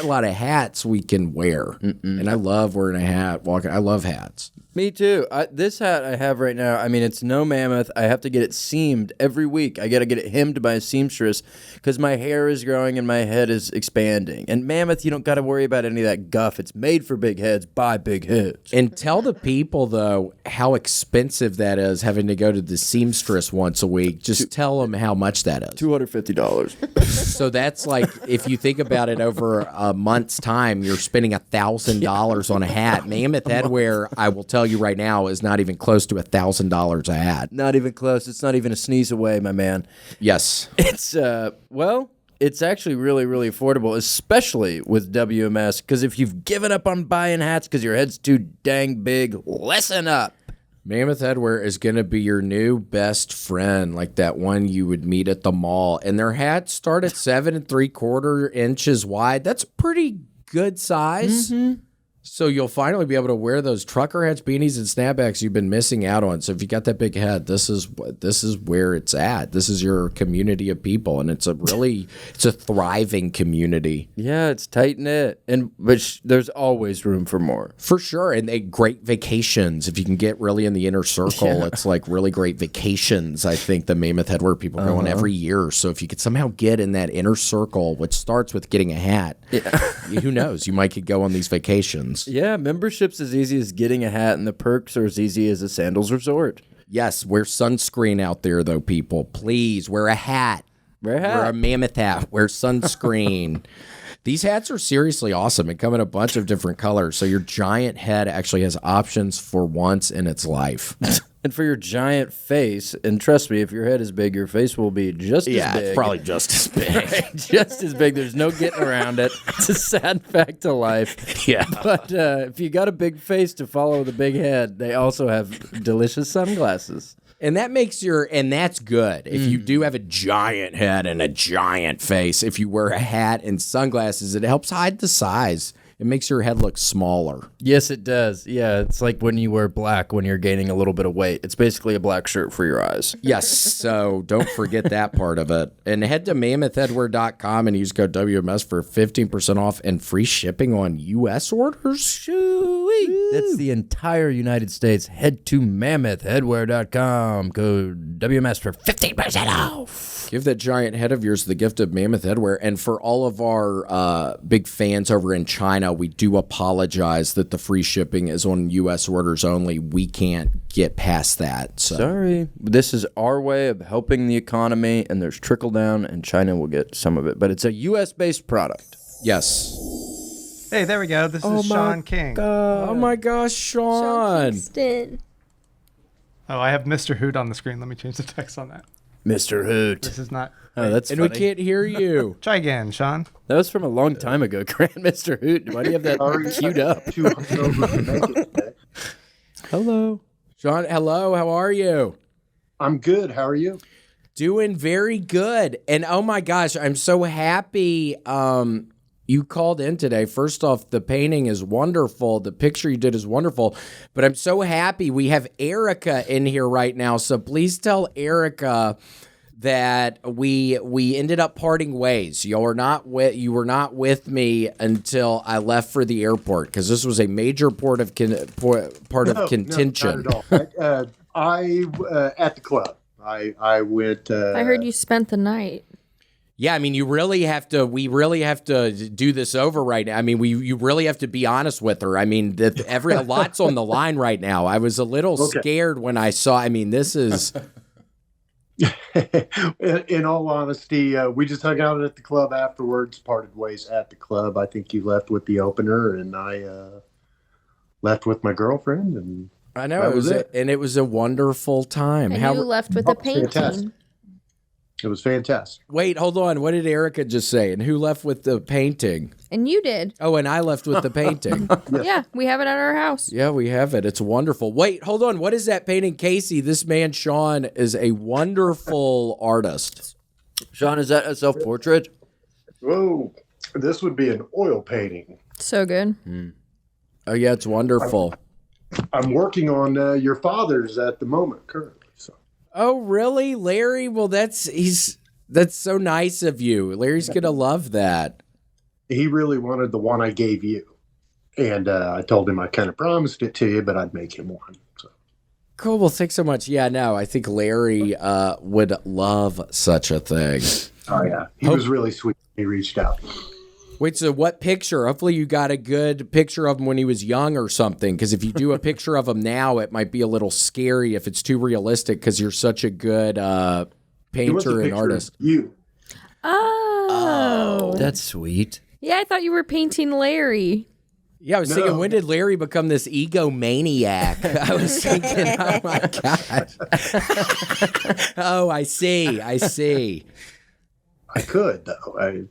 lot of hats we can wear. And I love wearing a hat. I love hats. Me too. This hat I have right now, I mean, it's no Mammoth. I have to get it seamed every week. I got to get it hemmed by a seamstress because my hair is growing and my head is expanding. And Mammoth, you don't got to worry about any of that guff. It's made for big heads by big heads. And tell the people, though, how expensive that is, having to go to the seamstress once a week. Just tell them how much that is. $250. So that's like, if you think about it, over a month's time, you're spending $1,000 on a hat. Mammoth headwear, I will tell you right now, is not even close to $1,000 a hat. Not even close. It's not even a sneeze away, my man. Yes. It's, it's actually really, really affordable, especially with WMS, because if you've given up on buying hats because your head's too dang big, listen up. Mammoth headwear is going to be your new best friend, like that one you would meet at the mall. And their hats start at 7 3/4 inches wide. That's a pretty good size. Mm-hmm. So you'll finally be able to wear those trucker hats, beanies, and snapbacks you've been missing out on. So if you got that big head, this is where it's at. This is your community of people, and it's a thriving community. Yeah, it's tight knit, but there's always room for more. For sure, and they great vacations. If you can get really in the inner circle, it's like really great vacations. I think the Mammoth headwear people go on every year. So if you could somehow get in that inner circle, which starts with getting a hat, who knows? You might could go on these vacations. Yeah, membership's as easy as getting a hat, and the perks are as easy as a sandals resort. Yes, wear sunscreen out there, though, people. Please, wear a hat. Wear a Mammoth hat. Wear sunscreen. These hats are seriously awesome and come in a bunch of different colors, so your giant head actually has options for once in its life. And for your giant face, and trust me, if your head is big, your face will be just as big. Yeah, it's probably just as big. Right, just as big. There's no getting around it. It's a sad fact of life. Yeah. But if you got a big face to follow the big head, they also have delicious sunglasses. And that makes and that's good. If you do have a giant head and a giant face, if you wear a hat and sunglasses, it helps hide the size. It makes your head look smaller. Yes, it does. Yeah, it's like when you wear black when you're gaining a little bit of weight. It's basically a black shirt for your eyes. Yes, so don't forget that part of it. And head to mammothheadwear.com and use code WMS for 15% off and free shipping on U.S. orders. Shoo-wee. That's the entire United States. Head to mammothheadwear.com. Code WMS for 15% off. Give that giant head of yours the gift of Mammoth headwear. And for all of our big fans over in China, we do apologize that the free shipping is on U.S. orders only. We can't get past that. So. Sorry. This is our way of helping the economy, and there's trickle down, and China will get some of it. But it's a U.S.-based product. Yes. Hey, there we go. This is Sean King. Oh, my gosh, Sean. Oh, I have Mr. Hoot on the screen. Let me change the text on that. Mr. Hoot. This is not... Oh, that's funny. We can't hear you. Try again, Sean. That was from a long time ago, Grant. Mr. Hoot. Why do you have that queued up? Hello. Sean, hello. How are you? I'm good. How are you? Doing very good. And oh my gosh, I'm so happy you called in today. First off, the painting is wonderful. The picture you did is wonderful. But I'm so happy we have Erica in here right now. So please tell Erica that we ended up parting ways. You were not with me until I left for the airport, because this was a major part of contention. No, not at all. I at the club. I went. I heard you spent the night. Yeah, I mean, we really have to do this over right now. I mean, you really have to be honest with her. I mean, a lot's on the line right now. I was a little scared when I saw. I mean, this is. In all honesty, we just hung out at the club afterwards, parted ways at the club. I think you left with the opener, and I left with my girlfriend, and I know it was a wonderful time. And you left with a painting. Fantastic. It was fantastic. Wait, hold on. What did Erica just say? And who left with the painting? And you did. Oh, and I left with the painting. Yes. Yeah, we have it at our house. Yeah, we have it. It's wonderful. Wait, hold on. What is that painting? Casey, this man, Sean, is a wonderful artist. Sean, is that a self-portrait? Whoa, this would be an oil painting. So good. Oh, yeah, it's wonderful. I'm working on your father's at the moment currently. So. Oh, really? Larry? Well, that's so nice of you. Larry's going to love that. He really wanted the one I gave you. And I told him I kind of promised it to you, but I'd make him one. So. Cool. Well, thanks so much. Yeah, no, I think Larry would love such a thing. Oh, yeah. He was really sweet. He reached out. Wait, so what picture? Hopefully you got a good picture of him when he was young or something, because if you do a picture of him now, it might be a little scary if it's too realistic, because you're such a good painter and artist. You. Oh. That's sweet. Yeah, I thought you were painting Larry. Yeah, I was thinking, when did Larry become this egomaniac? I was thinking, oh my gosh. Oh, I see. I could, though.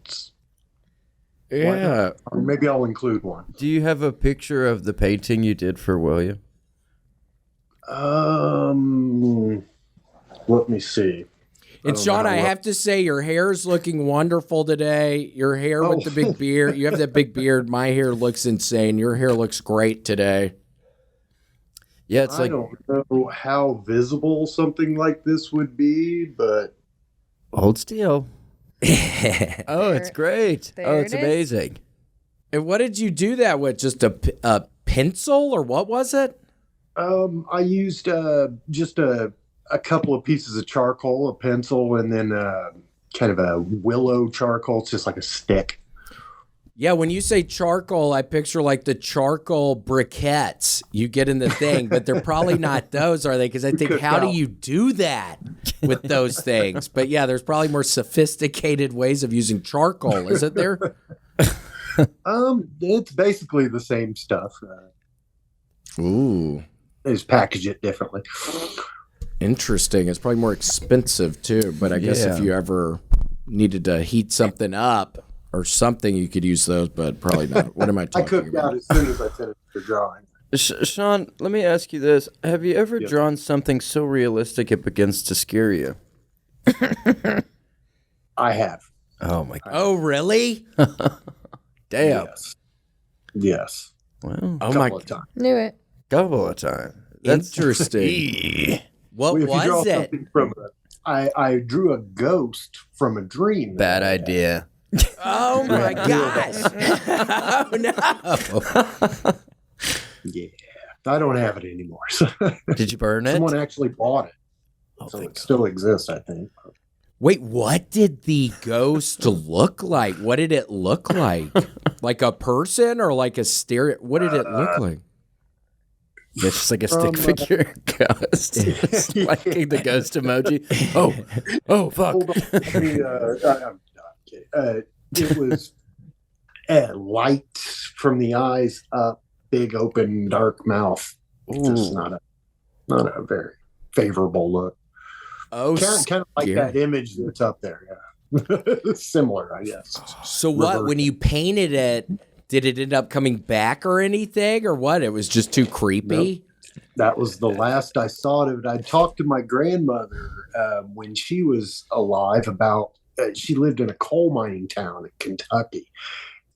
Yeah. Or maybe I'll include one. Do you have a picture of the painting you did for William? Let me see. And Sean, I have to say, your hair's looking wonderful today. Your hair with the big beard. You have that big beard. My hair looks insane. Your hair looks great today. Yeah, it's I don't know how visible something like this would be, but hold still. Oh, it's great. There It's it is. amazing. And what did you do that with? Just a pencil, or what was it? I used just a couple of pieces of charcoal, a pencil, and then kind of a willow charcoal. It's just like a stick. Yeah, when you say charcoal, I picture like the charcoal briquettes you get in the thing, but they're probably not those, are they? Because I think, how do you do that with those things? But yeah, there's probably more sophisticated ways of using charcoal, isn't there? It's basically the same stuff. Ooh. They just package it differently. Interesting. It's probably more expensive too, but I guess if you ever needed to heat something up or something, you could use those, but probably not. What am I talking I cooked about? out as soon as I finished the drawing. Sean, let me ask you this. Have you ever drawn something so realistic it begins to scare you? I have. Oh, my God. Oh, really? Damn. Yes. Well, Oh, my Couple of times. Knew it. couple of times. Interesting. What If you draw was it? something from I drew a ghost from a dream. Bad idea. Oh, my gosh. Oh, no. Yeah. I don't have it anymore. So Did you burn it? someone actually bought it. So it still exists, I think. Wait, what did the ghost look like? What did it look like? Like a person or like a stereo? What did it look like? It's just like a stick figure ghost. It's like the ghost emoji. Oh, fuck. Hold on. I'm kidding. It was light from the eyes up, big open dark mouth. Just not a very favorable look. Oh, Kind of like scary. that image that's up there. Yeah. Similar, I guess. So what? When you painted it, did it end up coming back or anything, or what? It was just too creepy. Nope. That was the last I saw of it. I talked to my grandmother when she was alive about. She lived in a coal mining town in Kentucky,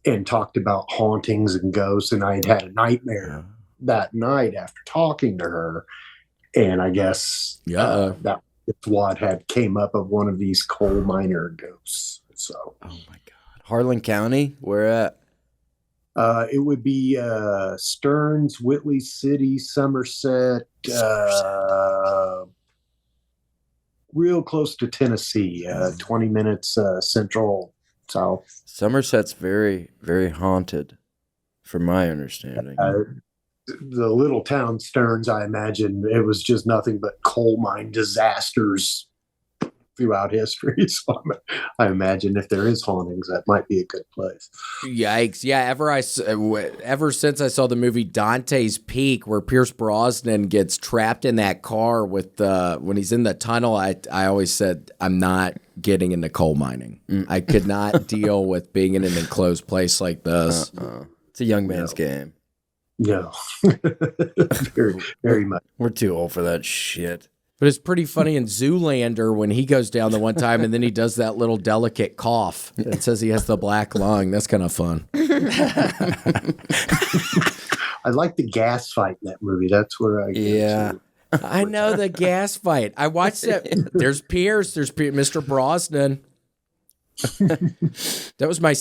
and talked about hauntings and ghosts. And I had a nightmare that night after talking to her, and I guess that. It's what had came up of one of these coal miner ghosts. So, Oh my God, Harlan County, where at? it would be Stearns, Whitley City, Somerset, real close to Tennessee. 20 minutes central south. Somerset's very, very haunted, from my understanding. The little town Stearns, I imagine it was just nothing but coal mine disasters throughout history. So I imagine if there is hauntings, that might be a good place. Yikes! Yeah, ever since I saw the movie Dante's Peak, where Pierce Brosnan gets trapped in that car with when he's in the tunnel, I always said I'm not getting into coal mining. I could not deal with being in an enclosed place like this. It's a young man's game. No, very, very much. We're too old for that shit. But it's pretty funny in Zoolander when he goes down the one time and then he does that little delicate cough that says he has the black lung. That's kind of fun. I like the gas fight in that movie. That's where I get to. I know the gas fight. I watched it. There's Pierce. There's Mr. Brosnan. That was my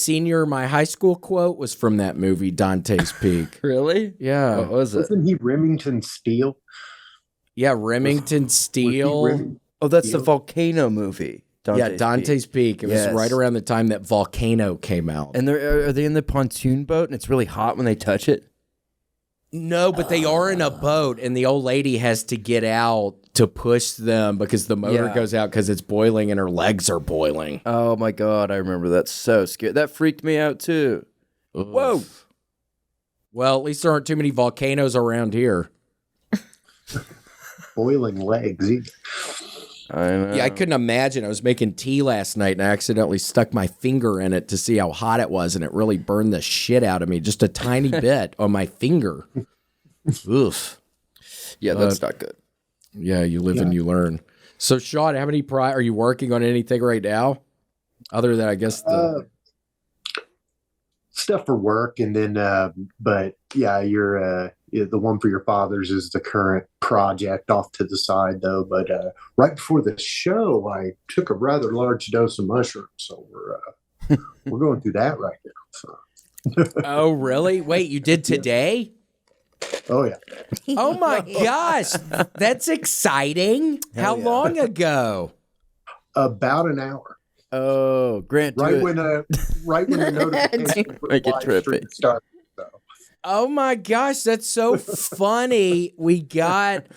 high school quote was from that movie, Dante's Peak. Really? Yeah. What was it? Wasn't he Remington Steele? Yeah, Remington Steele. Oh, that's the volcano movie. Dante's Peak. It was Yes. right around the time that Volcano came out. And are they in the pontoon boat and it's really hot when they touch it? No, but they are in a boat, and the old lady has to get out to push them because the motor Yeah. goes out because it's boiling and her legs are boiling. Oh my God, I remember that. So scary. That freaked me out too. Whoa. Well, at least there aren't too many volcanoes around here. Boiling legs. Either. I know. Yeah, I couldn't imagine. I was making tea last night and I accidentally stuck my finger in it to see how hot it was, and it really burned the shit out of me. Just a tiny bit on my finger. Oof. Yeah, that's not good. Yeah, you live and you learn. So, Sean, how many are you working on anything right now? Other than, I guess, the... stuff for work, and then but yeah, the one for your father's is the current project off to the side though. But right before the show I took a rather large dose of mushrooms, so we're going through that right now. So. Oh, really? Wait, you did today? Oh yeah. Oh my gosh, that's exciting. How long ago? About an hour. Oh, Grant, Right when the notification for Make it live stream trippy. started. So. Oh my gosh, that's so funny. We got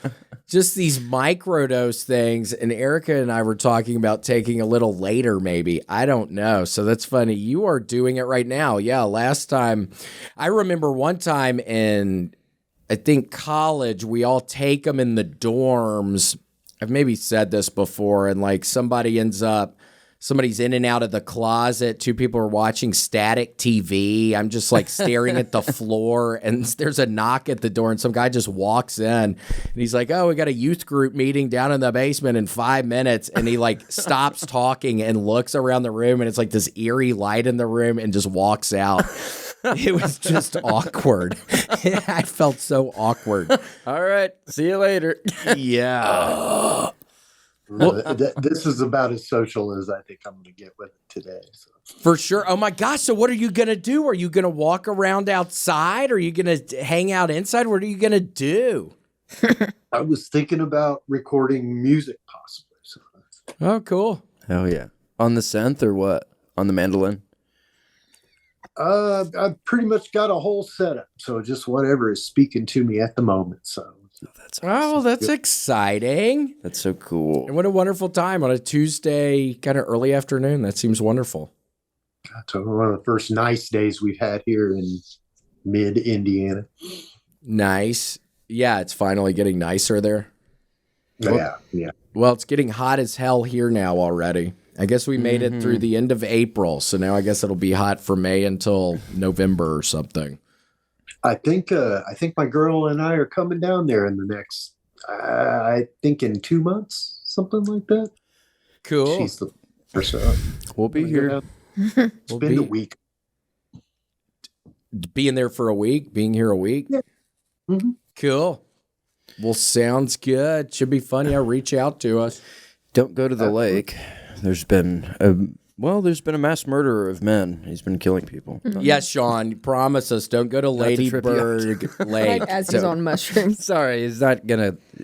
just these microdose things, and Erica and I were talking about taking a little later, maybe. I don't know. So that's funny. You are doing it right now. Yeah, last time, I remember one time in, I think, college, we all take them in the dorms. I've maybe said this before, and like somebody's in and out of the closet. Two people are watching static TV. I'm just like staring at the floor, and there's a knock at the door, and some guy just walks in, and he's like, "Oh, we got a youth group meeting down in the basement in 5 minutes." And he like stops talking and looks around the room, and it's like this eerie light in the room, and just walks out. It was just awkward. I felt so awkward. All right, see you later. Yeah. This is about as social as I think I'm going to get with it today. So. For sure. Oh my gosh. So what are you going to do? Are you going to walk around outside? Are you going to hang out inside? What are you going to do? I was thinking about recording music possibly. So. Oh, cool. Hell yeah. On the synth or what? On the mandolin? I've pretty much got a whole setup. So just whatever is speaking to me at the moment. So. That's Oh, well, that's exciting. That's so cool. And what a wonderful time on a Tuesday, kind of early afternoon. That seems wonderful. That's one of the first nice days we've had here in mid-Indiana. Nice. Yeah, it's finally getting nicer there. Yeah. Well, it's getting hot as hell here now already. I guess we made it through the end of April, so now I guess it'll be hot from May until November or something. I think my girl and I are coming down there in the next, I think in 2 months, something like that. Cool. She's the first. We'll be here. It's been a week. Being there for a week, being here a week. Yeah. Mm-hmm. Cool. Well, sounds good. Should be fun. Yeah, reach out to us. Don't go to the lake. There's been a mass murderer of men. He's been killing people. Yes, Sean, promise us don't go to Lady trip you out. Bird Lake. Like as he's on mushrooms. Sorry,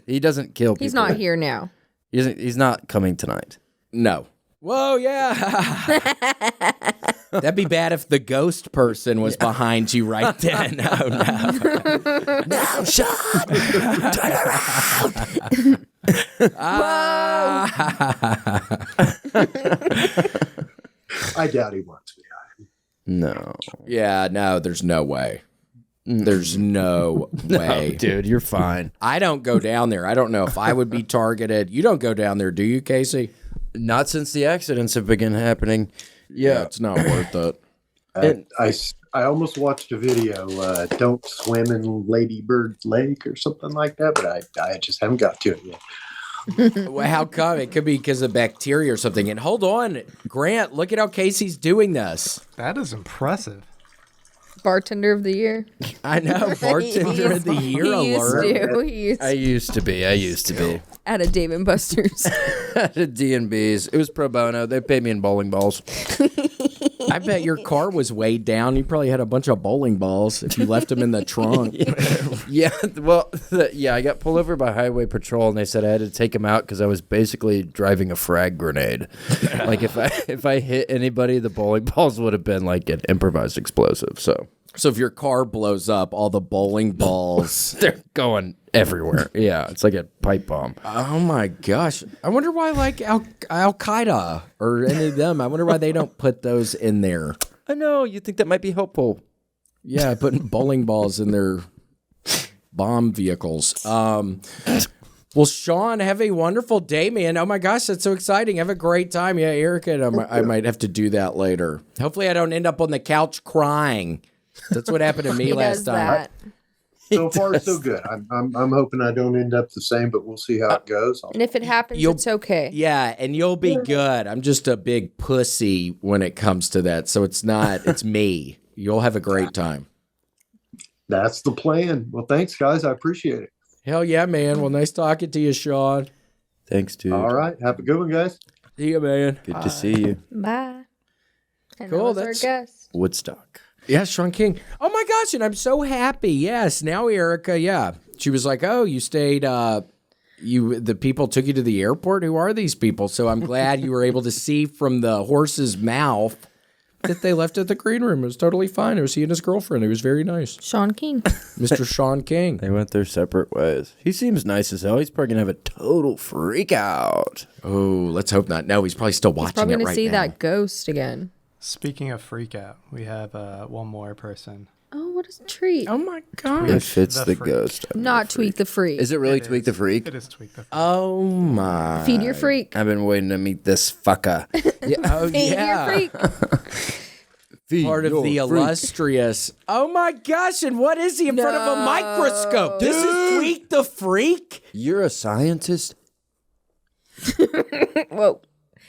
he doesn't kill people. He's not here now. He's not coming tonight. No. Whoa, yeah. That'd be bad if the ghost person was behind you right then. Oh, no. Now, Sean! Turn around! I doubt he wants me. No. Yeah, no, there's no way. There's no way. No, dude, you're fine. I don't go down there. I don't know if I would be targeted. You don't go down there, do you, Casey? Not since the accidents have begun happening. Yeah, it's not worth it. I almost watched a video, don't swim in Lady Bird Lake or something like that, but I just haven't got to it yet. Well, how come? It could be because of bacteria or something. And hold on, Grant, look at how Casey's doing this. That is impressive. Bartender of the year. I know, bartender of the year alert. He used to be. At a Dave & Buster's. At a D&B's. It was pro bono. They paid me in bowling balls. I bet your car was weighed down. You probably had a bunch of bowling balls if you left them in the trunk. Yeah, well, I got pulled over by highway patrol, and they said I had to take them out because I was basically driving a frag grenade. Like if I hit anybody, the bowling balls would have been like an improvised explosive. So if your car blows up, all the bowling balls they're going everywhere. Yeah, it's like a pipe bomb. Oh my gosh! I wonder why, like Al Qaeda or any of them. I wonder why they don't put those in there. I know you think that might be helpful. Yeah, putting bowling balls in their bomb vehicles. Well, Sean, have a wonderful day, man. Oh my gosh, that's so exciting. Have a great time. Yeah, Erica and I might have to do that later. Hopefully I don't end up on the couch crying. That's what happened to me last time. That. So far, so good. I'm hoping I don't end up the same, but we'll see how it goes. And if it happens, it's okay. Yeah, and you'll be good. I'm just a big pussy when it comes to that. So it's me. You'll have a great time. That's the plan. Well, thanks, guys. I appreciate it. Hell yeah, man. Well, nice talking to you, Sean. Thanks, dude. All right. Have a good one, guys. See you, man. Good to see you. Bye. And Cool, that was our guest. Woodstock. Yeah, Sean King. Oh my gosh, and I'm so happy. Yes, now Erica, yeah. She was like, "Oh, you stayed the people took you to the airport? Who are these people?" So I'm glad you were able to see from the horse's mouth that they left at the green room. It was totally fine. It was he and his girlfriend. It was very nice. Sean King. Mr. Sean King. They went their separate ways. He seems nice as hell. He's probably going to have a total freak out. Oh, let's hope not. No, he's probably still watching He's probably it going right to see now. that ghost again. Speaking of freak out, we have one more person. Oh, what a treat. Oh my gosh. It fits the the freak. ghost. of Not the Tweak the Freak. Is it really Tweak the Freak? It is Tweak the Freak. Oh my. Feed your freak. I've been waiting to meet this fucker. Yeah, oh Feed yeah. your freak. Your Part of the freak. illustrious. Oh my gosh, and what is he in front of a microscope? This is Tweak the Freak? You're a scientist? Whoa.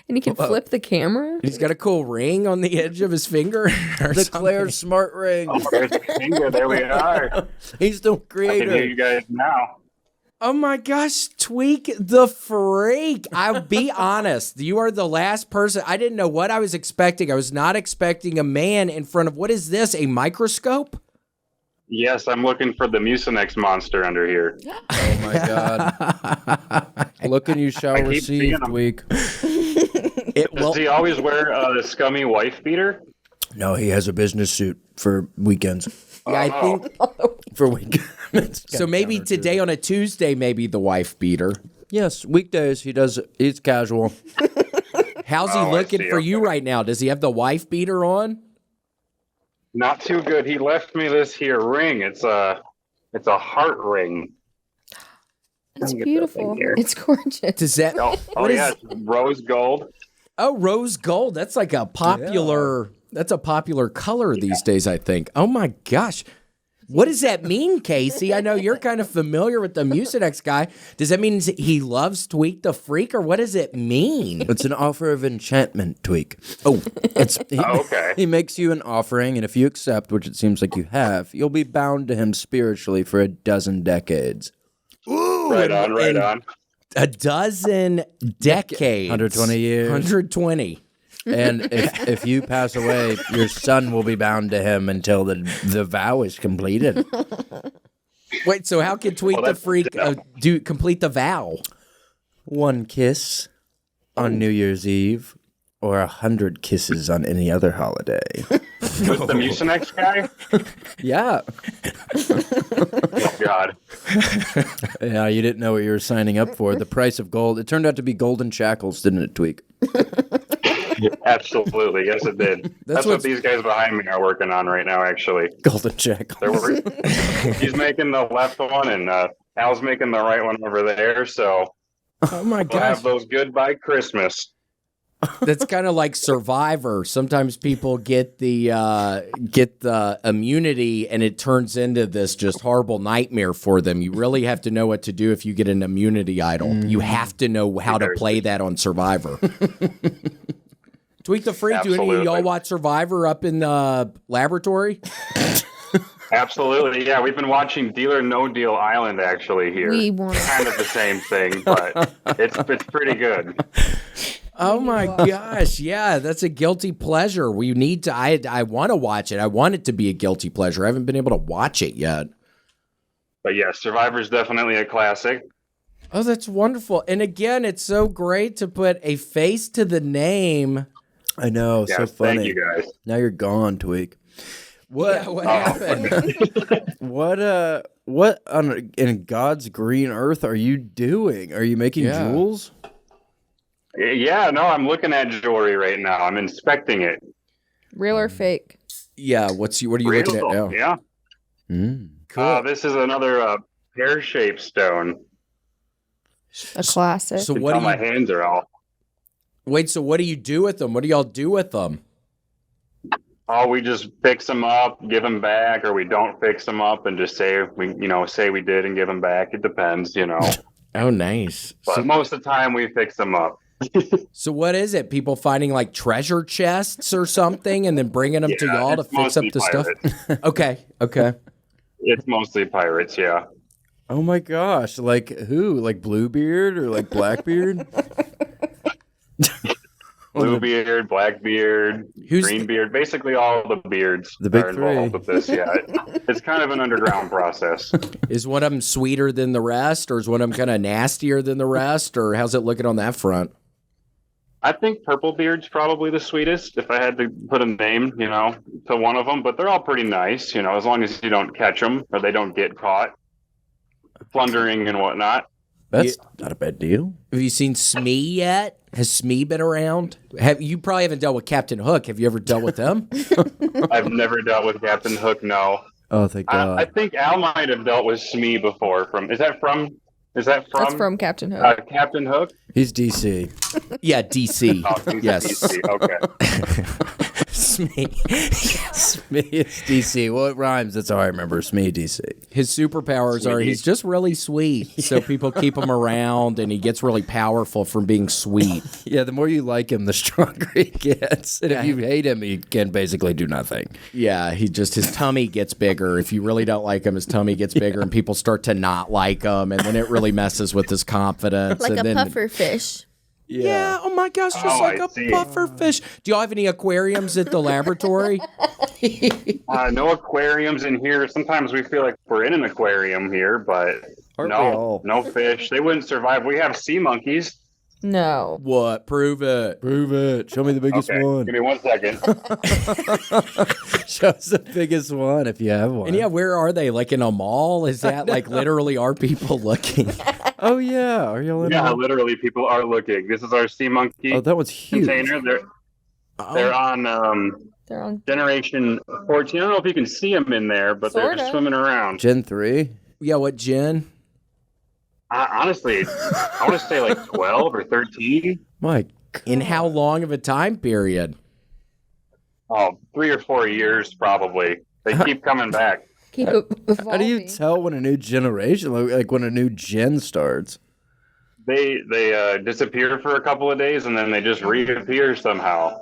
And he can flip the camera? He's got a cool ring on the edge of his finger. Or The something. Claire Smart Ring. Oh, there's the finger. There we are. He's the I can hear creator. you guys now. Oh my gosh, Tweak the Freak. I'll be honest. You are the last person. I didn't know what I was expecting. I was not expecting a man in front of, what is this, a microscope? Yes, I'm looking for the Mucinex monster under here. Oh my God. Look and you shall I keep receive, seeing him. Tweak. Does he always wear a scummy wife beater? No, he has a business suit for weekends. Yeah, I think For weekends. so. Maybe today on a Tuesday, maybe the wife beater. Yes, weekdays he's casual. How's he Oh, I looking see, for okay. you right now? Does he have the wife beater on? Not too good. He left me this here ring. It's a heart ring. It's get that beautiful. thing here. It's gorgeous. Does that? Oh What is- yeah, it's rose gold. Oh, rose gold. That's like a popular. That's a popular color these days, I think. Oh my gosh. What does that mean, Casey? I know you're kind of familiar with the Mucinex guy. Does that mean he loves Tweak the Freak, or what does it mean? It's an offer of enchantment, Tweak. Oh, Okay. He makes you an offering, and if you accept, which it seems like you have, you'll be bound to him spiritually for 12 decades. Ooh, Right on. A dozen decades. 120 years. 120. And if you pass away, your son will be bound to him until the vow is completed. Wait, so how can Tweak the Freak complete the vow? 1 kiss on New Year's Eve, or 100 kisses on any other holiday. Who's the Mucinex guy? Yeah. Oh God. Yeah, you didn't know what you were signing up for. The price of gold. It turned out to be golden shackles, didn't it, Tweak? Absolutely. Yes, it did. That's what these guys behind me are working on right now, actually. Golden shackles. He's making the left one, and Al's making the right one over there. So Oh my we'll gosh. have those good by Christmas. That's kind of like Survivor. Sometimes people get the immunity, and it turns into this just horrible nightmare for them. You really have to know what to do if you get an immunity idol. You have to know how to play that on Survivor. Tweak the Freak, do any of Absolutely. y'all watch Survivor up in the laboratory? Absolutely. Yeah, we've been watching Deal or No Deal Island actually here. We won. Kind of the same thing, but it's pretty good. Oh my gosh, yeah, that's a guilty pleasure. We need to. I want to watch it. I want it to be a guilty pleasure. I haven't been able to watch it yet. But yeah, Survivor's definitely a classic. Oh, that's wonderful. And again, it's so great to put a face to the name. I know, so Yes, funny. thank you guys. Now you're gone, Tweak. What? Yeah, what happened? What in God's green earth are you doing? Are you making jewels? Yeah, no, I'm looking at jewelry right now. I'm inspecting it. Real or fake? Yeah, what are you Real, looking at now? Yeah. Cool. This is another pear-shaped stone. A classic. So What my hands are all. Wait, so what do you do with them? What do y'all do with them? Oh, we just fix them up, give them back, or we don't fix them up and just say we did and give them back. It depends, Oh, nice. But most of the time we fix them up. So what is it? People finding like treasure chests or something and then bringing them to y'all to fix up the stuff? Okay. It's mostly pirates, yeah. Oh my gosh! Like who? Like Bluebeard or like Blackbeard? Bluebeard, Blackbeard, Greenbeard, basically all the beards The big are involved with this. Yeah, it's kind of an underground process. Is one of them sweeter than the rest, or is one of them kind of nastier than the rest, or how's it looking on that front? I think Purple Beard's probably the sweetest, if I had to put a name, to one of them. But they're all pretty nice, as long as you don't catch them or they don't get caught plundering and whatnot. That's not a bad deal. Have you seen Smee yet? Has Smee been around? You probably haven't dealt with Captain Hook. Have you ever dealt with him? I've never dealt with Captain Hook, no. Oh, thank God. I think Al might have dealt with Smee before. That's from Captain Hook. Captain Hook? He's DC. Yeah, DC. Oh, he's Yes. DC. Okay. Smee. Smee is DC. Well, it rhymes. That's how I remember. Smee DC. His superpowers are he's just really sweet. So people keep him around and he gets really powerful from being sweet. Yeah, the more you like him, the stronger he gets. And if you hate him, he can basically do nothing. Yeah, his tummy gets bigger. If you really don't like him, his tummy gets bigger and people start to not like him. And then it really messes with his confidence. Like and a then, puffer fish. Yeah, oh my gosh, just like a puffer fish. Do y'all have any aquariums at the laboratory? No aquariums in here. Sometimes we feel like we're in an aquarium here, but no fish. They wouldn't survive. We have sea monkeys. No. What? Prove it. Prove it. Show me the biggest one. Give me 1 second. Show us the biggest one if you have one. And yeah, where are they? Like in a mall? Is that like literally are people looking? Oh, yeah. Are you literally people are looking. This is our sea monkey. Oh, that one's huge. Container. They're on generation 14. I don't know if you can see them in there, but they're just swimming around. Gen 3? Yeah, what gen? Honestly, I want to say like 12 or 13. My God. In how long of a time period? Oh, 3 or 4 years probably. They keep coming back. Keep evolving. How do you tell when a new generation, like when a new gen starts? They disappear for a couple of days and then they just reappear somehow.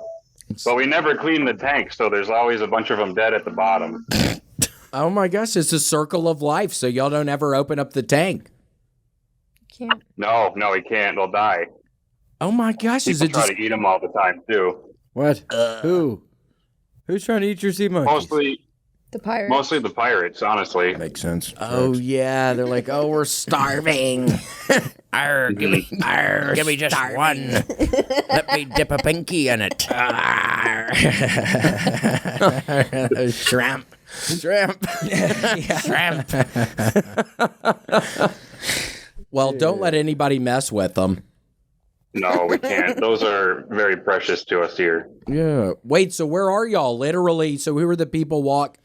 But we never clean the tank, so there's always a bunch of them dead at the bottom. Oh my gosh, it's a circle of life, so y'all don't ever open up the tank. Can't. No, we can't. They'll die. Oh my gosh, People try to eat them all the time too. What? Who? Who's trying to eat your sea monkeys? Mostly the pirates, honestly. Makes sense. Oh yeah, they're like, oh, we're starving. Arr, give me just one. Let me dip a pinky in it. Shrimp. Well, don't let anybody mess with them. No, we can't. Those are very precious to us here. Yeah. Wait, so where are y'all? Literally, so who are the people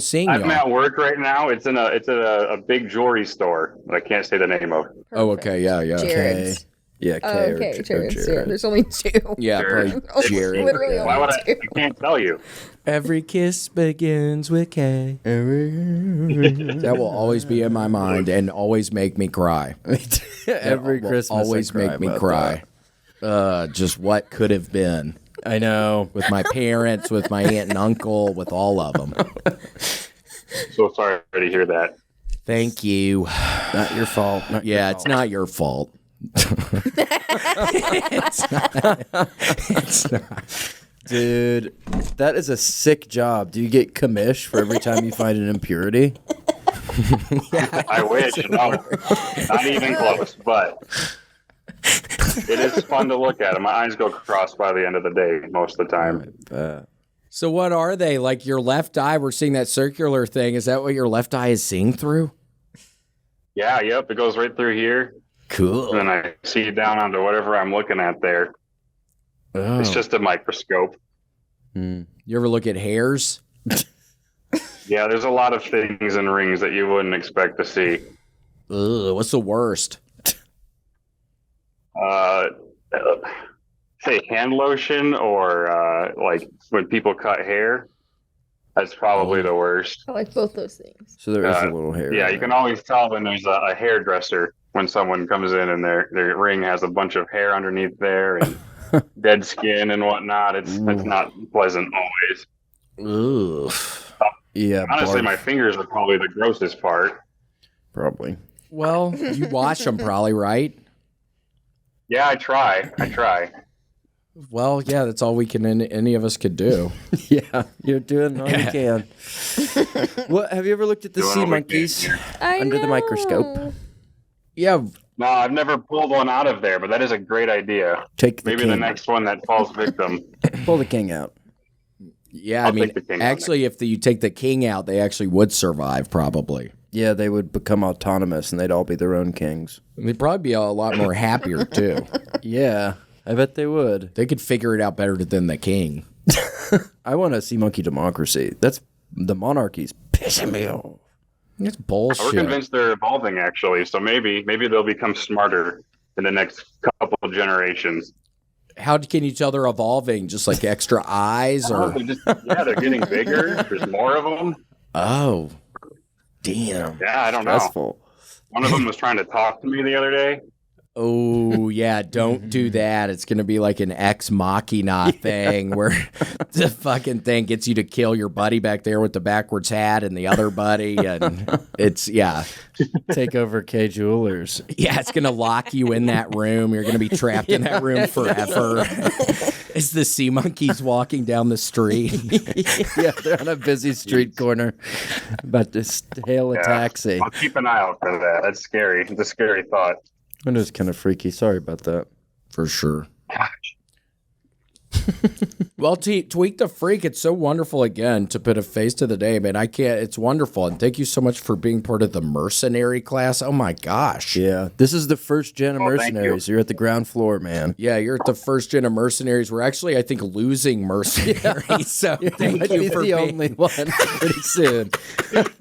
seeing y'all? I'm at work right now. It's in a big jewelry store that I can't say the name of. Perfect. Oh, okay, yeah. Jared's. Yeah, Oh, okay, Jared's. Yeah, there's only two. Yeah, Jared. probably Jared. Literally Why would only two. I can't tell you. Every kiss begins with K. That will always be in my mind and always make me cry. Every Christmas always make me cry. Just what could have been. I know. With my parents, with my aunt and uncle, with all of them. So sorry to hear that. Thank you. Not your fault. It's not your fault. It's not. Dude, that is a sick job. Do you get commish for every time you find an impurity? I wish. No, not even close, but it is fun to look at them. My eyes go crossed by the end of the day most of the time. So what are they? Like your left eye, we're seeing that circular thing. Is that what your left eye is seeing through? Yeah, yep. It goes right through here. Cool. And then I see down onto whatever I'm looking at there. Oh. It's just a microscope. You ever look at hairs? Yeah, there's a lot of things in rings that you wouldn't expect to see. Ugh, what's the worst? Say hand lotion or like when people cut hair. That's probably the worst. I like both those things. So there is a little hair. Yeah, you can always tell when there's a hairdresser when someone comes in and their ring has a bunch of hair underneath there and dead skin and whatnot. It's not pleasant always. Ugh. Yeah. Honestly, barf. my fingers are probably the grossest part. Probably. Well, you wash them probably, right? Yeah, I try. Well, yeah, that's all we can. Any of us could do. Yeah, you're doing all you can. What have you ever looked at the Doing sea all we monkeys can under the microscope? Yeah. No, I've never pulled one out of there, but that is a great idea. Take the Maybe king. the next one that falls victim. Pull the king out. Yeah, I'll I mean, take the king on actually, if you take the king out, they actually would survive, probably. Yeah, they would become autonomous and they'd all be their own kings. And they'd probably be a lot more happier, too. Yeah, I bet they would. They could figure it out better than the king. I want a sea monkey democracy. That's the monarchy's pissing me off. That's bullshit. We're convinced they're evolving, actually. So maybe they'll become smarter in the next couple of generations. How can you tell they're evolving? Just like extra eyes, or They're getting bigger. There's more of them. oh, damn. Yeah, I don't know. Stressful. One of them was trying to talk to me the other day. Oh, yeah, don't do that. It's going to be like an ex machina thing where the fucking thing gets you to kill your buddy back there with the backwards hat and the other buddy. And it's, yeah. Take over K Jewelers. Yeah, it's going to lock you in that room. You're going to be trapped in that room forever. As the sea monkeys walking down the street. Yeah, they're on a busy street corner about to hail a taxi. I'll keep an eye out for that. That's scary. It's a scary thought. It is kind of freaky. Sorry about that. For sure. Gosh. Well, Tweak the Freak, it's so wonderful again to put a face to the day, man. I can't, it's wonderful. And thank you so much for being part of the mercenary class. Oh my gosh. Yeah, this is the first gen of thank mercenaries. You're at the ground floor, man. Yeah, you're at the first gen of mercenaries. We're actually, I think, losing mercenaries. So thank Might you be for the being only one pretty soon.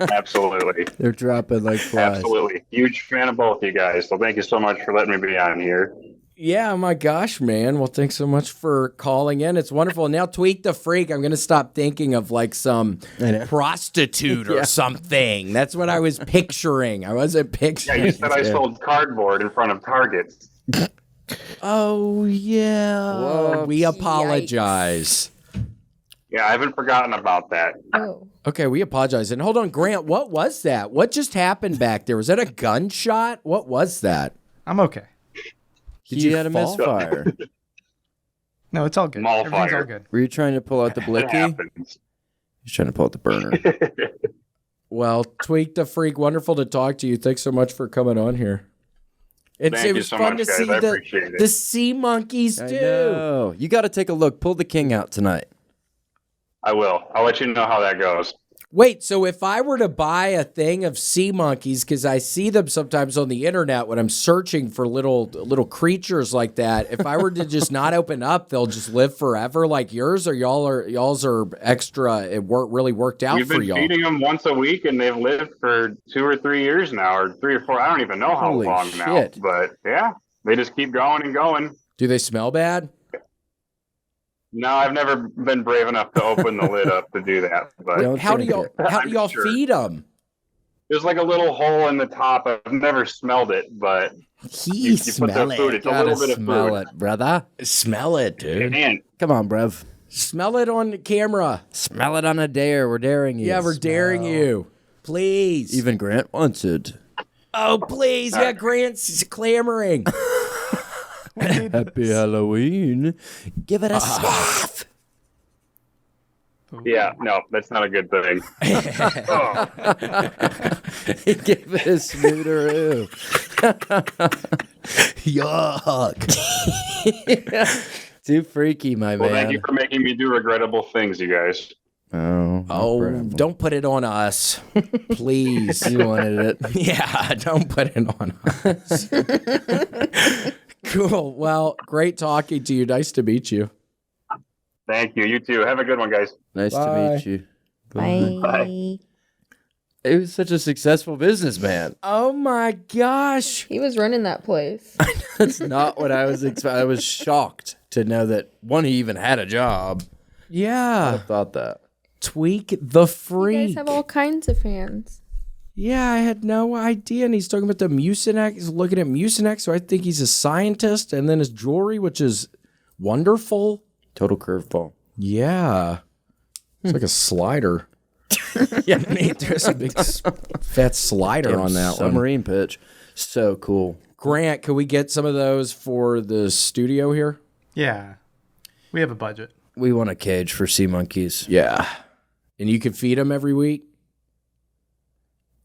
Absolutely. They're dropping like flies. Absolutely. Huge fan of both you guys. So thank you so much for letting me be on here. Yeah, my gosh, man. Well, thanks so much for calling in. It's wonderful. And now Tweak the Freak, I'm going to stop thinking of like some prostitute or something. That's what I was picturing. I wasn't Yeah, picturing. you said I sold cardboard in front of Targets. Oh, yeah. Whoops. We apologize. Yeah, I haven't forgotten about that. Oh. Okay, we apologize. And hold on, Grant, what was that? What just happened back there? Was that a gunshot? What was that? I'm okay. Did He you had a fall? misfire. No, it's all good. Mall Everything's all fire. good. Were you trying to pull out the It blicky? happens. He's trying to pull out the burner. Well, Tweak the Freak, wonderful to talk to you. Thanks so much for coming on here. Thank it you was so fun much, to guys. see I appreciate it. the sea monkeys I too. know. You got to take a look. Pull the king out tonight. I will. I'll let you know how that goes. Wait, so if I were to buy a thing of sea monkeys, because I see them sometimes on the internet when I'm searching for little creatures like that, if I were to just not open up, they'll just live forever like yours, or y'all's are extra. It really worked out You've for been y'all. feeding them once a week, and they've lived for 2 or 3 years now, or 3 or 4. I don't even know how Holy long now. shit. But yeah, they just keep going and going. Do they smell bad? No, I've never been brave enough to open the lid up to do that. But Don't How do think y'all it. how do I'm y'all sure. feed them? there's like a little hole in the top. I've never smelled it, but He you put the food. It's a little bit of smell food. it, brother. Smell it, dude. And Come on, bruv. Smell it on camera. Smell it on a dare. We're daring you. Yeah, we're daring you. Please. Even Grant wants it. Oh, please. Yeah, Grant's clamoring. Happy Halloween. Give it a sniff. yeah, no, that's not a good thing. Oh, Give it a snooteroo. Yuck. Too freaky, my Well, man. thank you for making me do regrettable things, you guys. Oh, don't put it on us. Please. You wanted it. Yeah, don't put it on us. Cool. Well, great talking to you. Nice to meet you. Thank you. You too. Have a good one, guys. Nice Bye. to meet you. Bye. Bye. He was such a successful businessman. Oh my gosh. He was running that place. That's not what I was expecting. I was shocked to know that, one, he even had a job. I Yeah. thought that. Tweak the You freak. guys have all kinds of fans. Yeah, I had no idea. And he's talking about the Mucinex. He's looking at Mucinex, so I think he's a scientist. And then his jewelry, which is wonderful. Total curveball. Yeah. It's like a slider. Yeah, I mean, there's a big fat slider on that one. Submarine pitch. So cool. Grant, can we get some of those for the studio here? Yeah. We have a budget. We want a cage for sea monkeys. Yeah. And you could feed them every week?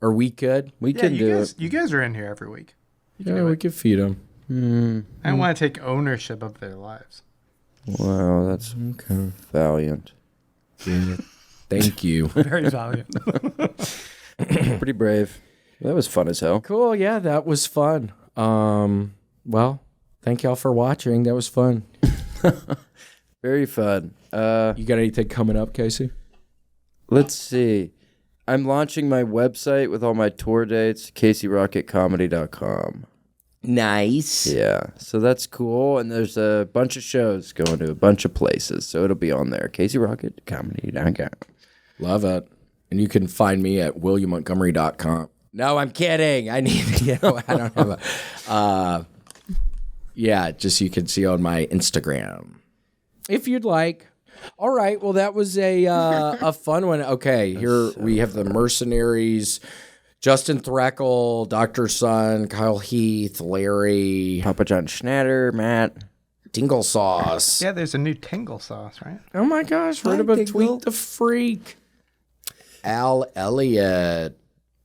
Or we could? We can do it. You guys are in here every week. You can Yeah, do we it. could feed them. I want to take ownership of their lives. Wow, that's valiant. Thank you. Very valiant. Pretty brave. That was fun as hell. Cool. Yeah, that was fun. Well, thank y'all for watching. That was fun. Very fun. You got anything coming up, Casey? Let's see. I'm launching my website with all my tour dates, CaseyRocketComedy.com. Nice. Yeah, so that's cool. And there's a bunch of shows going to a bunch of places, so it'll be on there. CaseyRocketComedy.com. Love it. And you can find me at WilliamMontgomery.com. No, I'm kidding. I need, I don't have a, yeah, just you can see on my Instagram. If you'd like. All right. Well, that was a fun one. Okay. Here we have the Mercenaries, Justin Threckle, Dr. Sun, Kyle Heath, Larry, Papa John Schnatter, Matt. Tingle Sauce. Yeah, there's a new Tingle sauce, right? Oh my gosh. Right about Tweet the Freak. Al Elliott.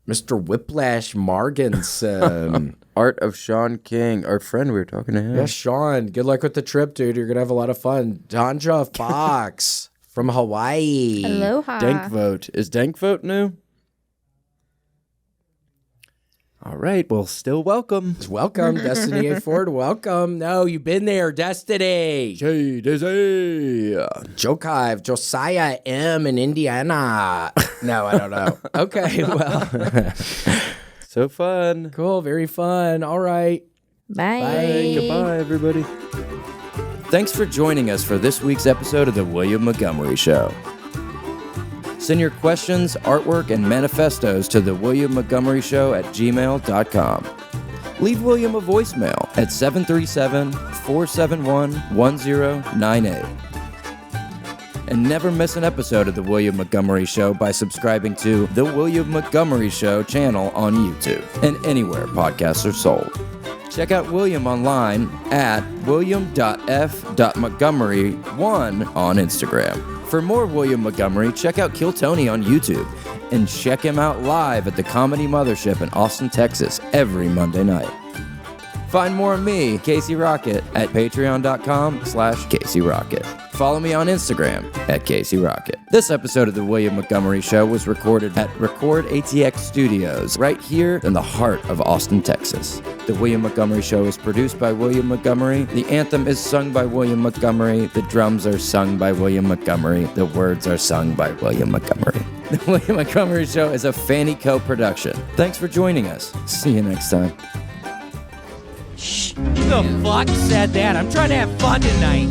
Mr. Whiplash Marginson. Art of Sean King, our friend. We were talking to him. Yeah, Sean. Good luck with the trip, dude. You're going to have a lot of fun. Danja Fox from Hawaii. Aloha. Dankvote. Is Dankvote new? All right. Well, still welcome. Welcome, Destiny A. Ford. Welcome. No, you've been there, Destiny. Jay Dizzy. Jokive, Josiah M. in Indiana. No, I don't know. Okay, well. So fun. Cool, very fun. All right. Bye. Bye. Goodbye, everybody. Thanks for joining us for this week's episode of The William Montgomery Show. Send your questions, artwork, and manifestos to thewilliammontgomeryshow@gmail.com. Leave William a voicemail at 737-471-1098. And never miss an episode of The William Montgomery Show by subscribing to The William Montgomery Show channel on YouTube and anywhere podcasts are sold. Check out William online at william.f.montgomery1 on Instagram. For more William Montgomery, check out Kill Tony on YouTube and check him out live at the Comedy Mothership in Austin, Texas every Monday night. Find more of me, Casey Rocket, at patreon.com/Casey Rocket. Follow me on Instagram at Casey Rocket. This episode of The William Montgomery Show was recorded at Record ATX Studios, right here in the heart of Austin, Texas. The William Montgomery Show is produced by William Montgomery. The anthem is sung by William Montgomery. The drums are sung by William Montgomery. The words are sung by William Montgomery. The William Montgomery Show is a FannieCo production. Thanks for joining us. See you next time. Who the fuck said that? I'm trying to have fun tonight.